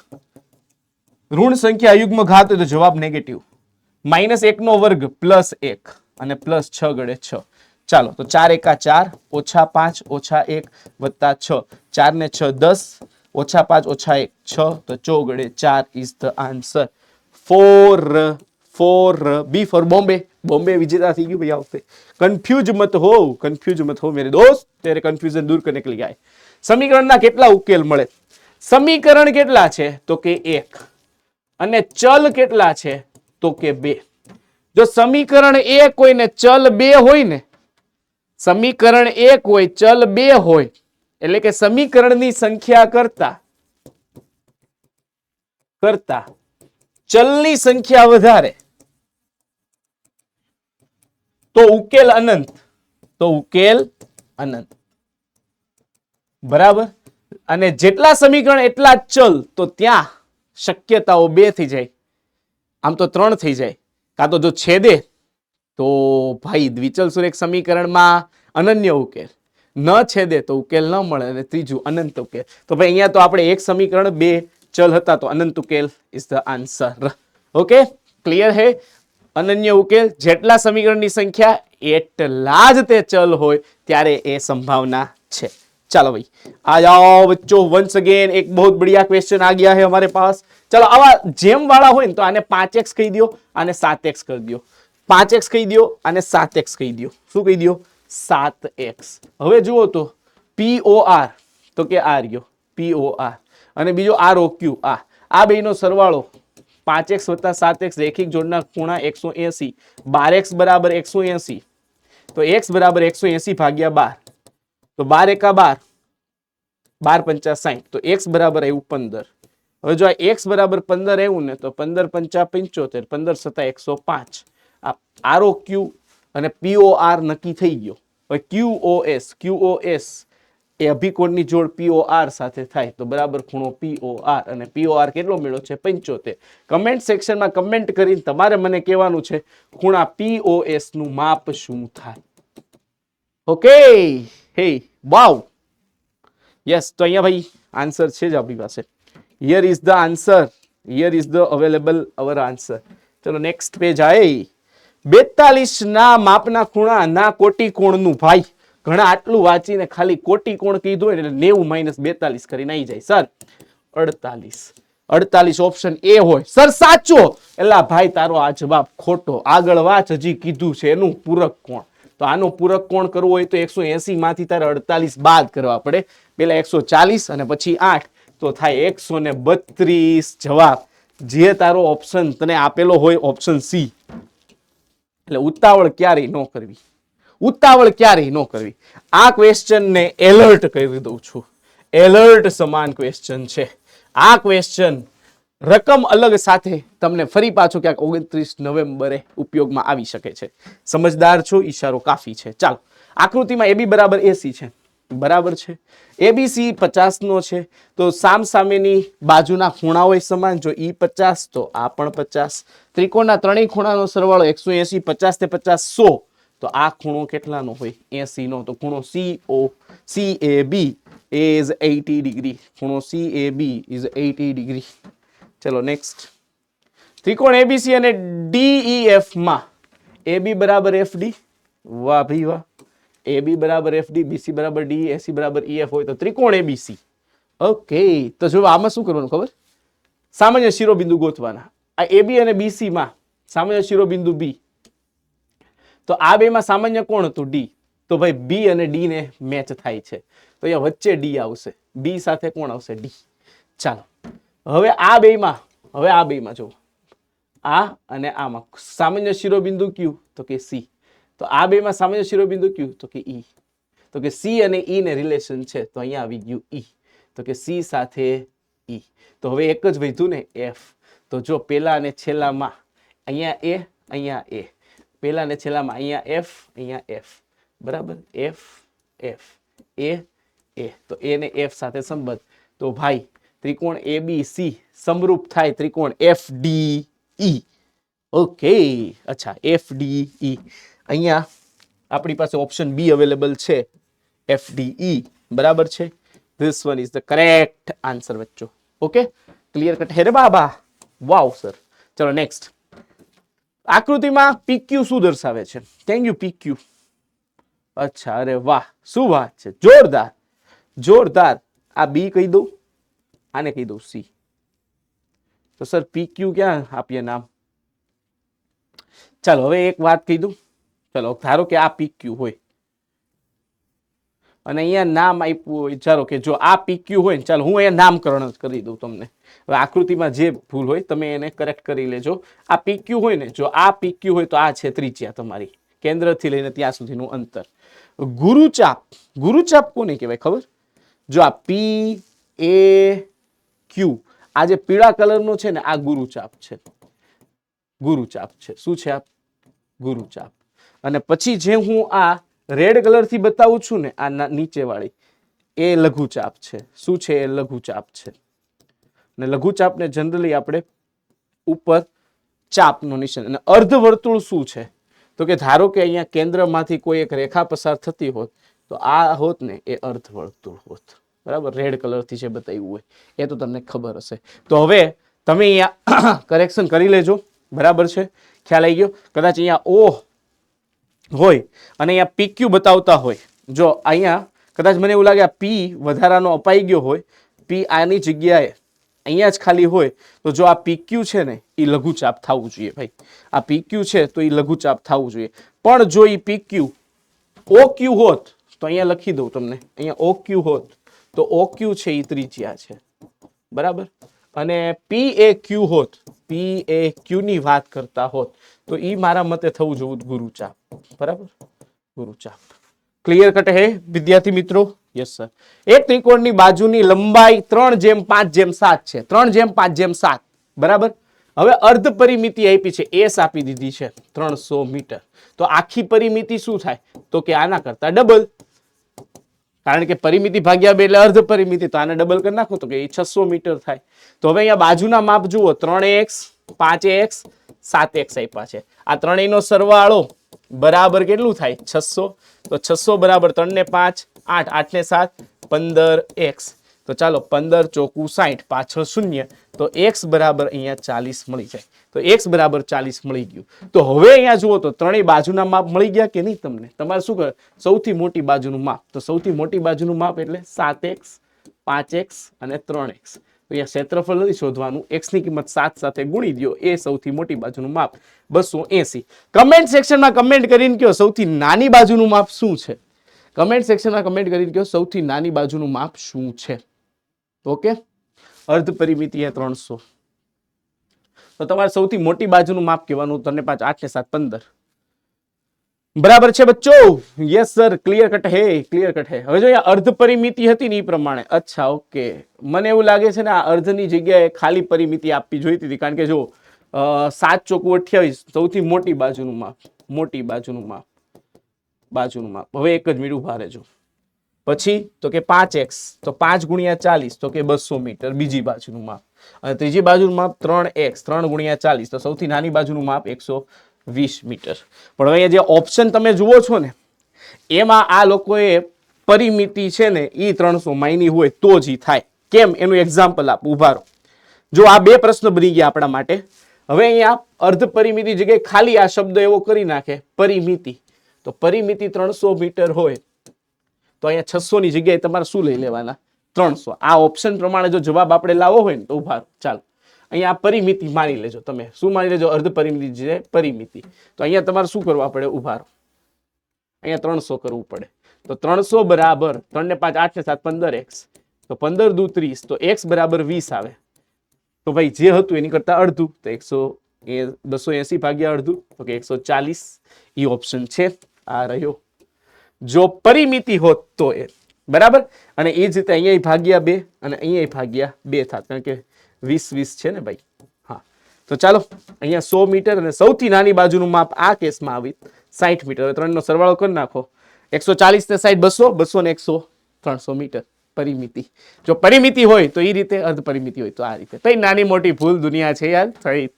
ઋણ સંખ્યા યુગ્મ ઘાત હોય તો જવાબ નેગેટિવ. -1 નો વર્ગ +1 અને +6 ગડે 6. ચાલો તો 4 × 4 ઓછા 5 ઓછા 1 વત્તા 6. 4 ને 6 10 ઓછા 5 ઓછા 1 6 તો 4 ગડે 4 is the answer. 4 B for Bombay. Bombay विजेता थी गई भैया. उससे कंफ्यूज मत हो मेरे दोस्त. तेरे कंफ्यूजन दूर करने के लिए आए. સમીકરણના કેટલા ઉકેલ મળે? સમીકરણ કેટલા છે? તો કે 1 અને ચલ કેટલા છે? તો કે 2. જો સમીકરણ 1 હોય ને ચલ 2 હોય ને, સમીકરણ 1 હોય ચલ 2 હોય એટલે કે સમીકરણની સંખ્યા કરતા ચલની સંખ્યા વધારે તો ઉકેલ અનંત. બરાબર. અને જેટલા સમીકરણ એટલા જ ચલ તો ત્યાં શક્યતાઓ 2 થઈ જાય, આમ તો 3 થઈ જાય. કાં તો જો છેદે તો ભાઈ દ્વિચલ સુરેખ સમીકરણમાં અનન્ય ઉકેલ, ન છેદે તો ઉકેલ ન મળે, અને ત્રીજું અનંત ઉકેલ. તો ભાઈ અહીંયા તો આપણે એક સમીકરણ 2 ચલ હતા તો અનંત ઉકેલ is the answer. Okay, clear હે. અનન્ય ઉકેલ જેટલા સમીકરણની સંખ્યા એટલા જ તે ચલ હોય ત્યારે એ સંભાવના છે. चलो भाई आ जाओ बच्चों, वंस अगेन एक बहुत बढ़िया क्वेश्चन आ गया है हमारे पास. चलो आवा जेम वाला હોય ને તો આને 5x કહી દો, આને 7x કરી દો. 5x કહી દો અને 7x કહી દો. શું કહી દો? 7x. હવે જુઓ તો POR તો કે આ રહ્યો POR અને બીજો ROQ આ બેનો સરવાળો 5x + 7x રેખિક જોડના ખૂણા 180. 12x = 180 તો x = 180 ભાગ્યા 12 તો 12 એકા 12 12 પંચા 60 તો x બરાબર આવ્યું 15. હવે જો આ x બરાબર 15 આવ્યું ને તો 15 પંચા 75 15 સતા 105. આ ROQ અને POR નક્કી થઈ ગયો. હવે QOS એ અભિકોણની જોડ POR સાથે થાય તો બરાબર ખૂણો POR અને POR કેટલો મળ્યો છે? 75. કમેન્ટ સેક્શનમાં કમેન્ટ કરીને તમારે મને કહેવાનું છે ખૂણા POS નું માપ શું થાય. ઓકે, હે વાવ, યસ. તો અહીંયા ભાઈ આન્સર છે જ આપણી પાસે. Here is the answer. Here is the available hour answer. ચલો નેક્સ્ટ પેજ આય. 42 ના માપના ખૂણા ના કોટિકોણનું ભાઈ. ઘણા આટલું વાંચીને ખાલી કોટિકોણ કીધું હોય એટલે 90 - 42 કરીને આવી જાય સર 48 ઓપ્શન એ હોય સર સાચો. એલા ભાઈ તારો આ જવાબ ખોટો. આગળ વાંચ, હજી કીધું છે એનું પૂરક કોણ. તો આનો પૂરક કોણ કરવો હોય તો 180 માંથી તારે 48 બાદ કરવા પડે. પેલા 140 અને પછી 8 તો થાય 132 જવાબ. જે તારો ઓપ્શન તને આપેલો હોય ઓપ્શન સી. એટલે ઉતાવળ ક્યારેય ન કરવી. ઉતાવળ ક્યારેય ન કરવી. આ ક્વેશ્ચન ને એલર્ટ કરી દઉં છું. એલર્ટ સમાન ક્વેશ્ચન છે આ ક્વેશ્ચન. રકમ અલગ સાથે તમને ફરી પાછો ક્યાંક 29 નવેમ્બરે ઉપયોગમાં આવી શકે છે. સમજદાર છો, ઈશારો કાફી છે. ચાલો આકૃતિમાં AB બરાબર AC છે, બરાબર છે. ABC 50 નો છે તો સામસામેની બાજુના ખૂણા હોય સમાન. જો E 50 તો આ પણ 50. ત્રિકોણના ત્રણેય ખૂણાનો સરવાળો 180, 50 તે 50 100. તો આ ખૂણો કેટલાનો હોય 80 નો. તો ખૂણો CAB is 80 ડિગ્રી. ખૂણો CAB is 80 ડિગ્રી. ચલો નેક્સ્ટ. ત્રિકોણ ABC અને DEF માં AB બરાબર FD. વાહ ભાઈ વાહ. AB બરાબર FD, BC બરાબર DE, AC બરાબર EF હોય તો ત્રિકોણ ABC. ઓકે, તો જો આમાં શું કરવાનું ખબર? સામાન્ય શિરોબિંદુ ગોતવાના. આ AB અને BC માં સામાન્ય શિરોબિંદુ B. તો આ બેમાં સામાન્ય કોણ હતું? D. તો ભાઈ B અને D ને મેચ થાય છે તો અહીંયા વચ્ચે D આવશે. B સાથે કોણ આવશે? D. ચાલો હવે આ બેમાં જો આ અને આમાં સામાન્ય શિરોબિંદુ કયું? તો કે C. તો આ બેમાં સામાન્ય શિરોબિંદુ કયું? તો કે E. તો કે C અને E ને રિલેશન છે તો અહીંયા આવી ગયું E. તો કે C સાથે E. તો હવે એક જ વધ્યું ને F. તો જો પેલા અને છેલ્લામાં અહીંયા A, અહીંયા A. પેલા અને છેલ્લામાં અહીંયા F, અહીંયા F. બરાબર? F, F, A, A. તો A ને F સાથે સંબંધ. તો ભાઈ ત્રિકોણ ABC સમરૂપ થાય ત્રિકોણ FDE. ઓકે, અચ્છા FDE. અહીંયા આપણી પાસે ઓપ્શન B અવેલેબલ છે, FDE. બરાબર છે. This one is the correct answer બચ્ચો. ઓકે, ક્લિયર કટ હે રે બાબા. Wow sir. ચલો નેક્સ્ટ. આકૃતિમાં PQ શું દર્શાવે છે? Can you PQ? અચ્છા, અરે વાહ, શું વાત છે, જોરદાર જોરદાર. આ B કહી દઉં, આને કહી દઉં C. તો સર PQ ક્યાં આપીએ નામ? ચાલો હવે એક વાત કહી દઉં. ચલો ધારો કે આ PQ હોય અને અહીંયા નામ આપ્યું હોય. ચાલો કે જો આ PQ હોય ને, ચાલો હું અહીંયા નામકરણ જ કરી દઉં તમને. હવે આકૃતિમાં જે ભૂલ હોય તમે એને કરેક્ટ કરી લેજો. આ PQ હોય ને, જો આ PQ હોય તો આ છે ત્રિજ્યા તમારી, કેન્દ્રથી લઈને ત્યાં સુધીનું અંતર. ગુરુચાપ, ગુરુચાપ કોને કહેવાય ખબર? જો આ PAQ, આ જે પીળા કલરનો છે ને આ ગુરુચાપ છે. ગુરુચાપ છે. શું છે આ? ગુરુચાપ. અને પછી જે હું આ રેડ કલરથી બતાવું છું ને આ નીચે વાળી એ લઘુચાપ છે. શું છે? એ લઘુચાપ છે. અને લઘુચાપને જનરલી આપણે ઉપર ચાપનું નિશાન. અને અર્ધવર્તુળ શું છે? તો કે ધારો કે અહીંયા કેન્દ્રમાંથી કોઈ એક રેખા પસાર થતી હોત તો આ હોત ને એ અર્ધવર્તુળ હોત. બરાબર? રેડ કલરથી જે બતાવ્યું હોય એ તો તમને ખબર હશે. તો હવે તમે અહીંયા કરેક્શન કરી લેજો. બરાબર છે? ખ્યાલ આવી ગયો? કદાચ અહીંયા O હોય અને અહીંયા PQ બતાવતા હોય. જો અહીંયા કદાચ મને એવું લાગે આ P વધારાનો અપાઈ ગયો હોય, P આની જગ્યાએ અહીંયા જ ખાલી હોય તો જો આ PQ છે ને એ લઘુચાપ થવું જોઈએ ભાઈ. આ PQ છે તો એ લઘુચાપ થવું જોઈએ. પણ જો એ PQ OQ હોત તો અહીંયા લખી દઉં તમને, અહીંયા OQ હોત તો OQ છે એ ત્રિજ્યા છે. બરાબર? અને PAQ હોત, PAQ ની વાત કરતા હોત તો એ મારા મતે થવું જોઈએ ગુરુચાપ. બરાબર? ગુરુચાપ. ક્લિયર કટ હે વિદ્યાર્થી મિત્રો? Yes sir. એક ત્રિકોણની બાજુની લંબાઈ 3/5/7 છે. 3/5/7. બરાબર? હવે અર્ધ પરિમિતિ આપી છે, S આપી દીધી છે 300 મીટર. તો આખી પરિમિતિ શું થાય? તો કે આના કરતા ડબલ. કારણ કે પરિમિતિ ભાગ્યા 2 એટલે અર્ધ પરિમિતિ, તો આને ડબલ કરી નાખો તો કે એ 600 મીટર થાય. તો હવે અહીંયા બાજુના માપ જુઓ, 3x, 5x, 7x આપ્યા છે. આ ત્રણેયનો સરવાળો બરાબર કેટલું થાય? 600. તો 600 બરાબર 3 ને 5 8, 8 ને 7 15x. તો ચાલો 15 ચોકુ 60, પાછળ 0 તો x બરાબર અહીંયા 40 મળી જાય. તો x બરાબર 40 મળી ગયું. તો હવે અહીંયા જુઓ તો ત્રણેય બાજુના માપ મળી ગયા કે નહીં તમને? તમારે શું કરે? સૌથી મોટી બાજુનું માપ. તો સૌથી મોટી બાજુનું માપ એટલે 7x 5x અને 3x. તો અહીંયા ક્ષેત્રફળ નથી શોધવાનું, x ની કિંમત 7 સાથે ગુણી દો, એ સૌથી મોટી બાજુનું માપ 280. કમેન્ટ સેક્શનમાં કમેન્ટ કરીને કહો સૌથી નાની બાજુનું માપ શું છે? કમેન્ટ સેક્શનમાં કમેન્ટ કરીને કહો સૌથી નાની બાજુનું માપ શું છે? ઓકે, અર્ધ પરિમિતિ 300. તો તમારે સૌથી મોટી બાજુનું માપ કહેવાનું. 3 ને 5 8 ને 7 15. બરાબર છે બચ્ચો? યસ સર, ક્લિયર કટ હે, ક્લિયર કટ હે. હવે જો અહીંયા અર્ધ પરિમિતિ હતી ને એ પ્રમાણે. અચ્છા, ઓકે, મને એવું લાગે છે ને આ અર્ધની જગ્યાએ ખાલી પરિમિતિ આપવી જોઈતી હતી, કારણ કે જો 7 ચોકુ 28 સૌથી મોટી બાજુનું માપ, મોટી બાજુનું માપ, બાજુનું માપ. હવે એક જ મિનિટ ઉભા રહેજો. પછી તો કે 5x, તો 5 ગુણ્યા 40, તો કે 200 મીટર બીજી બાજુનું માપ. અને ત્રીજી બાજુનું માપ 3x, 3 ગુણ્યા 40, તો સૌથી નાની બાજુનું માપ 120 મીટર. પણ અહીંયા જે ઓપ્શન તમે જુઓ છો ને એમાં આ લોકોએ પરિમિતિ છે ને એ 300 માયની હોય તો જ થાય. કેમ? એનું એક્ઝામ્પલ આપું, ઉભા રહો. જો આ બે પ્રશ્ન બની ગયા આપણા માટે. હવે અહીંયા અર્ધ પરિમિતિ જગ્યાએ ખાલી આ શબ્દ એવો કરી નાખે પરિમિતિ. તો પરિમિતિ 300 મીટર હોય તો અહીંયા 600 ની જગ્યાએ તમારે શું લઈ લેવાના? 300. આ ઓપ્શન પ્રમાણે જો જવાબ આપણે લાવવો હોય ને તો ઉભા રહો. ચાલો અહીંયા પરિમિતિ માની લેજો. તમે શું માની લેજો? અર્ધ પરિમિતિ છે પરિમિતિ. તો અહીંયા તમારે શું કરવા પડે? ઉભા રહો. અહીંયા 300 કરવું પડે. તો 300 બરાબર 3 ને 5 8 ને 7 15x. તો 15 દુ 30, તો x બરાબર 20 આવે. તો ભાઈ જે હતું એની કરતા અડધું, તો 280 ભાગ્યા અડધું, તો કે 140. એ ઓપ્શન છે, આ રહ્યો. જો પરિમિતિ હોત તો એ બરાબર. અને એ જ રીતે અહીંયા ભાગ્યા 2 અને અહીંયા ભાગ્યા 2 થાત, કારણ કે 20 20 છે ને ભાઈ. હા, તો ચાલો અહીંયા 100 મીટર અને સૌથી નાની બાજુનું માપ આ કેસમાં આવી 60 મીટર. ત્રણનો સરવાળો કરી નાખો. 140 ને 60 200, 200 ને 100 300 મીટર પરિમિતિ. જો પરિમિતિ હોય તો એ રીતે, અર્ધ પરિમિતિ હોય તો આ રીતે. કઈ નાની મોટી ભૂલ દુનિયા છે યાર,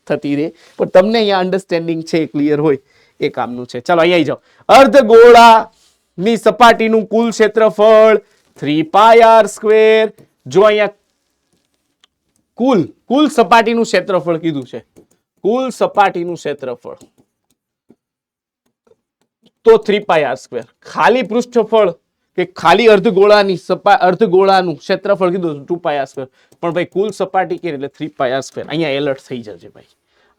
થતી રહે, પણ તમને અહીંયા અન્ડરસ્ટેન્ડિંગ છે, ક્લિયર હોય એ કામનું છે. ચાલો અહીંયા જાઓ. અર્ધગોળાની સપાટીનું કુલ ક્ષેત્રફળ 3πr². જો અહીંયા કુલ સપાટીનું ક્ષેત્રફળ કીધું છે, કુલ સપાટીનું ક્ષેત્રફળ તો 3πr². ખાલી પૃષ્ઠફળ કે ખાલી અર્ધગોળાનું ક્ષેત્રફળ કીધું 2πr². પણ ભાઈ કુલ સપાટી કે એટલે 3πr². અહીંયા એલર્ટ થઈ જજે ભાઈ,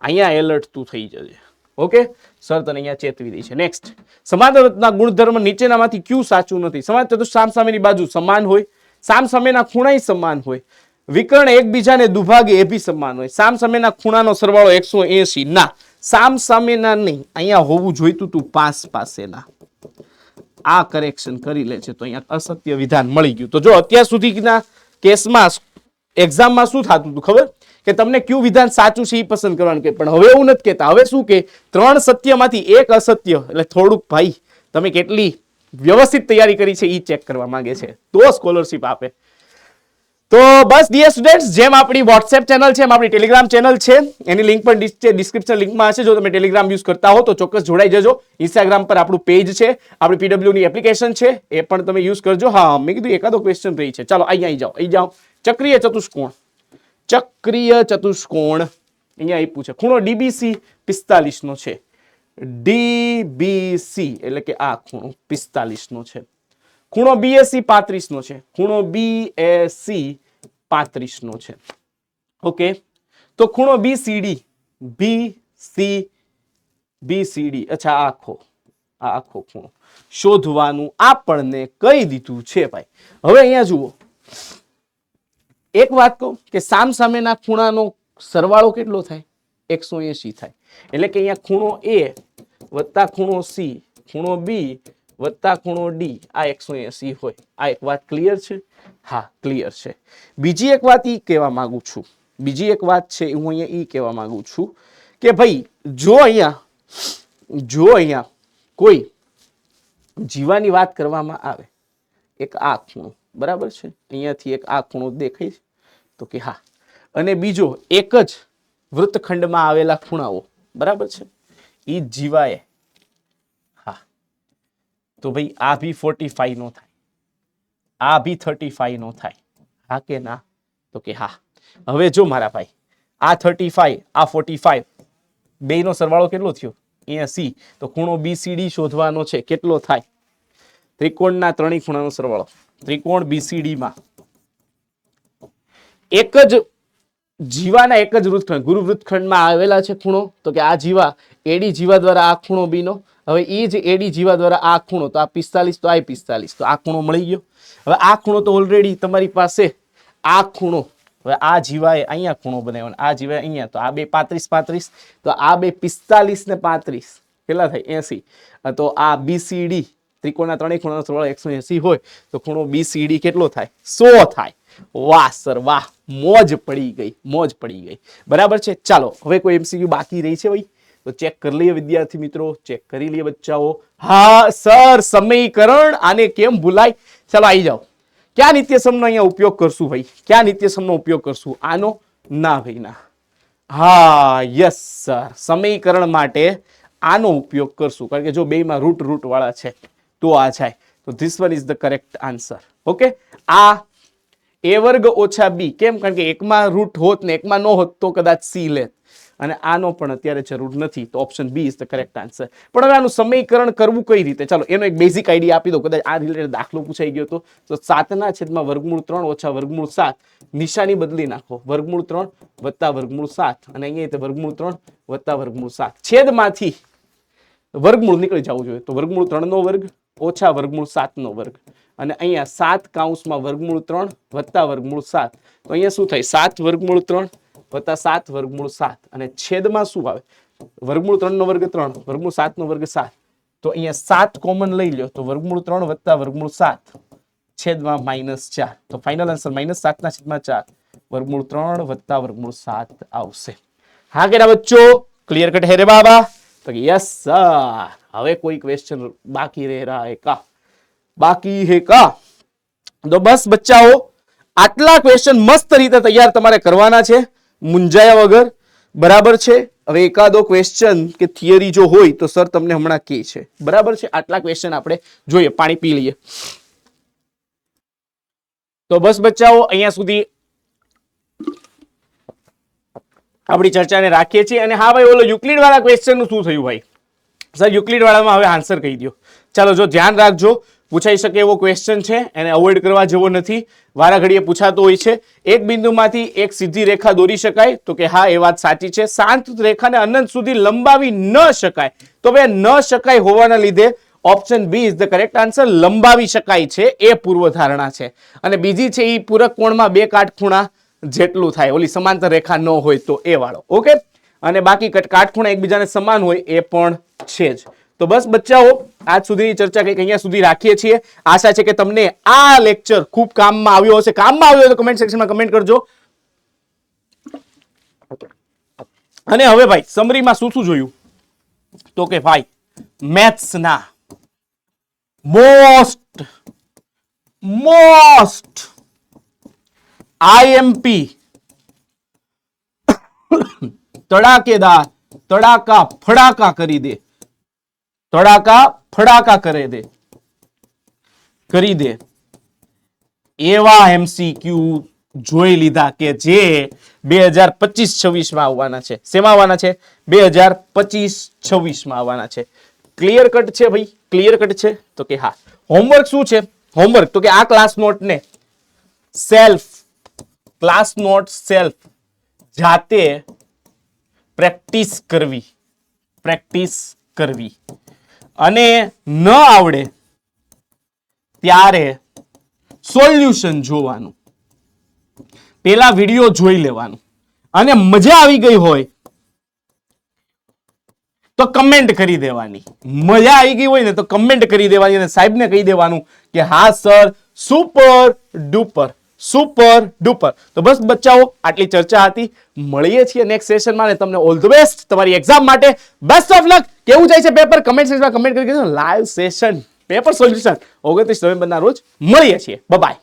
અહીંયા એલર્ટ તું થઈ જજે. ઓકે, સર તને અહીંયા ચેતવી દઈ છે. નેક્સ્ટ, સમાંતરના ગુણધર્મ નીચેનામાંથી ક્યુ સાચું નથી? સમાંતર સામસામેની બાજુ સમાન હોય, સામસામેના ખૂણાય સમાન હોય, વિકર્ણ એકબીજાને દુભાગે એ બી સમાન હોય, સામસામેના ખૂણાનો સરવાળો 180. ના, સામસામેના નહીં, અહીંયા હોવું જોઈતું તું પાસેના. આ કરેક્શન કરી લે છે તો અહીંયા અસત્ય વિધાન મળી ગયું. તો જો અત્યાર સુધીના કેસમાં એક્ઝામમાં શું થતું હતું ખબર? કે તમને કયું વિધાન સાચું છે એ પસંદ કરવાનું કે, પણ હવે એવું નથી કહેતા. હવે શું કે 3 સત્યમાંથી 1 અસત્ય. એટલે થોડુંક ભાઈ તમે કેટલી વ્યવસ્થિત તૈયારી કરી છે એ ચેક કરવા માંગે છે, તો સ્કોલરશિપ આપે. તો બસ ડિયર સ્ટુડન્ટ્સ, જેમ આપણી વોટ્સએપ ચેનલ છે એમ આપણી ટેલિગ્રામ ચેનલ છે, એની લિંક પણ ડિસ્ક્રિપ્શન લિંકમાં હશે. જો તમે ટેલિગ્રામ યુઝ કરતા હો તો ચોક્કસ જોડાઈ જજો. ઇન્સ્ટાગ્રામ પર આપણું પેજ છે, આપણી પીડબ્લ્યુ ની એપ્લિકેશન છે, એ પણ તમે યુઝ કરજો. હા, મેં કીધું એકાદો ક્વેશ્ચન રહી છે. ચાલો અહીંયા આવી જાઓ. ચક્રીય ચતુષ્કોણ, ચક્રીય ચતુષ્કોણ અહીંયા આપ્યું છે. ખૂણો ડીબીસી 45 નો છે. ડીબીસી એટલે કે આ ખૂણો 45 નો છે. ખૂણો બીએસી 35 નો છે. ખૂણો બીએસી 35 નો છે. ઓકે, તો ખૂણો બીસીડી, બીસીડી, અચ્છા આ આખો ખૂણો શોધવાનું આપણને કહી દીધું છે ભાઈ. હવે અહીંયા જુઓ, એક વાત કહું કે સામસામેના ખૂણાનો સરવાળો કેટલો થાય? 180 થાય. એટલે કે અહીંયા ખૂણો એ વત્તા ખૂણો સી, ખૂણો બી વત્તા ખૂણો ડી, આ 180 હોય. આ એક વાત ક્લિયર છે? હા, ક્લિયર છે. બીજી એક વાત ઈ કહેવા માંગુ છું, બીજી એક વાત છે હું અહીંયા ઈ કહેવા માંગુ છું કે ભાઈ જો અહીંયા કોઈ જીવાની વાત કરવામાં આવે, એક આ ખૂણો બરાબર છે, અહીંયાથી એક આ ખૂણો દેખાય છે તો કે હા, અને બીજો એક જ વૃત્તખંડમાં આવેલા ખૂણાઓ બરાબર છે, ઈ જીવાય. હા, તો ભાઈ આ ભી 45 નો થાય, આ ભી 35 નો થાય. હા કે ના? તો કે હા. હવે જો મારા ભાઈ આ 35 આ 45 બેયનો સરવાળો કેટલો થયો 80. તો ખૂણો BCD શોધવાનો છે. કેટલો થાય? ત્રિકોણના ત્રણેય ખૂણાનો સરવાળો. ત્રિકોણ BCD માં એક જ જીવાના એક જ વૃત્તખંડ ગુરુ વૃત્તખંડમાં આવેલા છે ખૂણો, તો કે આ જીવા એડી જીવા દ્વારા આ ખૂણો બીનો. હવે એ જ એડી જીવા દ્વારા આ ખૂણો, તો આ 45 તો આ 45, તો આ ખૂણો મળી ગયો. હવે આ ખૂણો તો ઓલરેડી તમારી પાસે આ ખૂણો, હવે આ જીવાએ અહીંયા ખૂણો બનાવ્યો, આ જીવાએ અહીંયા, તો આ બે 35 35, તો આ બે 45 ને 35 કેટલા થાય 80. તો આ BCD ત્રિકોણના ત્રણેય ખૂણાનો સરવાળો 180 હોય તો ખૂણો BCD કેટલો થાય? 100 થાય. વાહ સર વાહ, મોજ પડી ગઈ, મોજ પડી ગઈ. બરાબર છે. ચાલો હવે કોઈ MCQ બાકી રહી છે ભાઈ તો ચેક કરી લઈએ વિદ્યાર્થી મિત્રો, ચેક કરી લઈએ બચ્ચાઓ. હા સર, સમીકરણ આને કેમ ભૂલાય? ચાલો આવી જાઓ. ક્યાં નિત્યસમનો અહીંયા ઉપયોગ કરશું ભાઈ? ક્યાં નિત્યસમનો ઉપયોગ કરશું? આનો? ના ભાઈ ના. હા યસ સર, સમીકરણ માટે આનો ઉપયોગ કરશું, કારણ કે જો બેમાં રૂટ રૂટ વાળા છે તો આ જાય. તો this one is the correct answer. Okay, આ a વર્ગ ઓછા b, કેમ? કારણ કે એકમાં રૂટ હોત ને એકમાં નો હોત તો કદાચ c લેત, અને આનો પણ અત્યારે જરૂર નથી, તો option B is the correct answer. પણ હવે આનું સમીકરણ કરવું કઈ રીતે? ચાલો એનો એક બેઝિક આઈડિયા આપી દો, કદાચ આ રિલેટેડ દાખલો પૂછાઈ ગયો તો 7/3 વર્ગમૂળ 3 ઓછા વર્ગમૂળ 7, નિશાની બદલી નાખો, વર્ગમૂળ 3 વત્તા વર્ગમૂળ 7, અને અહીંયા વર્ગમૂળ 3 વત્તા વર્ગમૂળ 7, છેદમાંથી વર્ગમૂળ નીકળી જવું જોઈએ, તો વર્ગમૂળ 3 નો વર્ગ ઓછા વર્ગમૂળ 7 નો વર્ગ, અને અહીંયા 7 કૌંસમાં વર્ગમૂળ 3 વત્તા વર્ગમૂળ 7, તો અહીંયા શું થાય? 7 વર્ગમૂળ 3 વત્તા 7 વર્ગમૂળ 7, અને છેદમાં શું આવે? વર્ગમૂળ 3 નો વર્ગ 3, વર્ગમૂળ 7 નો વર્ગ 7, તો અહીંયા 7 કોમન લઈ લો, તો વર્ગમૂળ 3 વત્તા વર્ગમૂળ 7 છેદમાં -4, તો ફાઇનલ આન્સર -7/4 વર્ગમૂળ 3 વત્તા વર્ગમૂળ 7 આવશે. હા કે ના બચ્ચો? ક્લિયર કટ હે રે બાબા? તો યસ સર. હવે કોઈ ક્વેશ્ચન બાકી રહે રહા હે કા? બાકી હે કા? તો બસ બચ્ચાઓ, આટલા ક્વેશ્ચન મસ્ત રીતે તૈયાર તમારે કરવાના છે, મુંજાયા વગર. બરાબર છે. હવે એકાદો ક્વેશ્ચન કે થિયરી જો હોય તો સર તમને હમણાં કહે છે. બરાબર છે. આટલા ક્વેશ્ચન આપણે જોઈએ, પાણી પી લઈએ. તો બસ બચ્ચાઓ, અહીંયા સુધી આપણી ચર્ચાને રાખીએ છીએ. અને હા ભાઈ, ઓલો યુક્લિડ વાળા ક્વેશ્ચન નું શું થયું ભાઈ? સર યુક્લિડ વાળામાં હવે આન્સર કહી દો. ચાલો, જો ધ્યાન રાખજો, પૂછાઈ શકે એવો ક્વેશ્ચન છે, એને અવોઇડ કરવા જેવો નથી, વારા ઘડીએ પૂછાતો હોય છે. એક બિંદુમાંથી એક સીધી રેખા દોરી શકાય? તો કે હા, એ વાત સાચી છે. શાંત રેખાને અનંત સુધી લંબાવી ન શકાય? તો ભાઈ ન શકાય હોવાના લીધે option B is the correct answer. લંબાવી શકાય છે એ પૂર્વ ધારણા છે. અને બીજી છે એ પૂરક કોણમાં બે કાટખૂણા જેટલું થાય, ઓલી સમાંતર રેખા ન હોય તો એ વાળો. ઓકે, અને બાકી કાટખૂણા એકબીજાને સમાન હોય એ પણ છે જ. તો બસ બચ્ચાઓ, આજ સુધીની ચર્ચા કંઈક અહીંયા સુધી રાખીએ છીએ. આશા છે કે તમને આ લેક્ચર ખૂબ કામમાં આવ્યો હશે. કામમાં આવ્યો હોય તો કમેન્ટ સેક્શનમાં કમેન્ટ કરજો. અને હવે ભાઈ સમરીમાં શું શું જોયું? તો કે ભાઈ મેથ્સના મોસ્ટ આઈએમપી તડાકેદાર તડાકા ફડાકા કરી દે, તડાકા ફડાકા કરી દે એવા MCQ જોઈ લીધા કે જે 2025-26 માં આવવાના છે. શેમાં આવવાના છે? 2025-26 માં આવવાના છે. ક્લિયર કટ છે ભાઈ? ક્લિયર કટ છે? તો કે હા. હોમવર્ક શું છે? હોમવર્ક તો કે આ ક્લાસ નોટ ને સેલ્ફ જાતે પ્રેક્ટિસ કરવી, અને ન આવડે ત્યારે સોલ્યુશન જોવાનું, પેલા વિડિયો જોઈ લેવાનું, અને મજા આવી ગઈ હોય તો કમેન્ટ કરી દેવાની. મજા આવી ગઈ હોય ને તો કમેન્ટ કરી દેવાની, અને સાહેબને કહી દેવાનું કે હા સર, સુપર ડુપર. તો બસ બચ્ચાઓ, આટલી ચર્ચા હતી. મળીએ છીએ નેક્સ્ટ સેશનમાં, અને તમને ઓલ ધ બેસ્ટ તમારી એક્ઝામ માટે. Best of luck. કેવું જાય છે પેપર? કમેન્ટ સેક્શનમાં કમેન્ટ કરી દેજો. લાઈવ સેશન પેપર સોલ્યુશન 29 નવેમ્બરના રોજ મળીએ છીએ. બાય.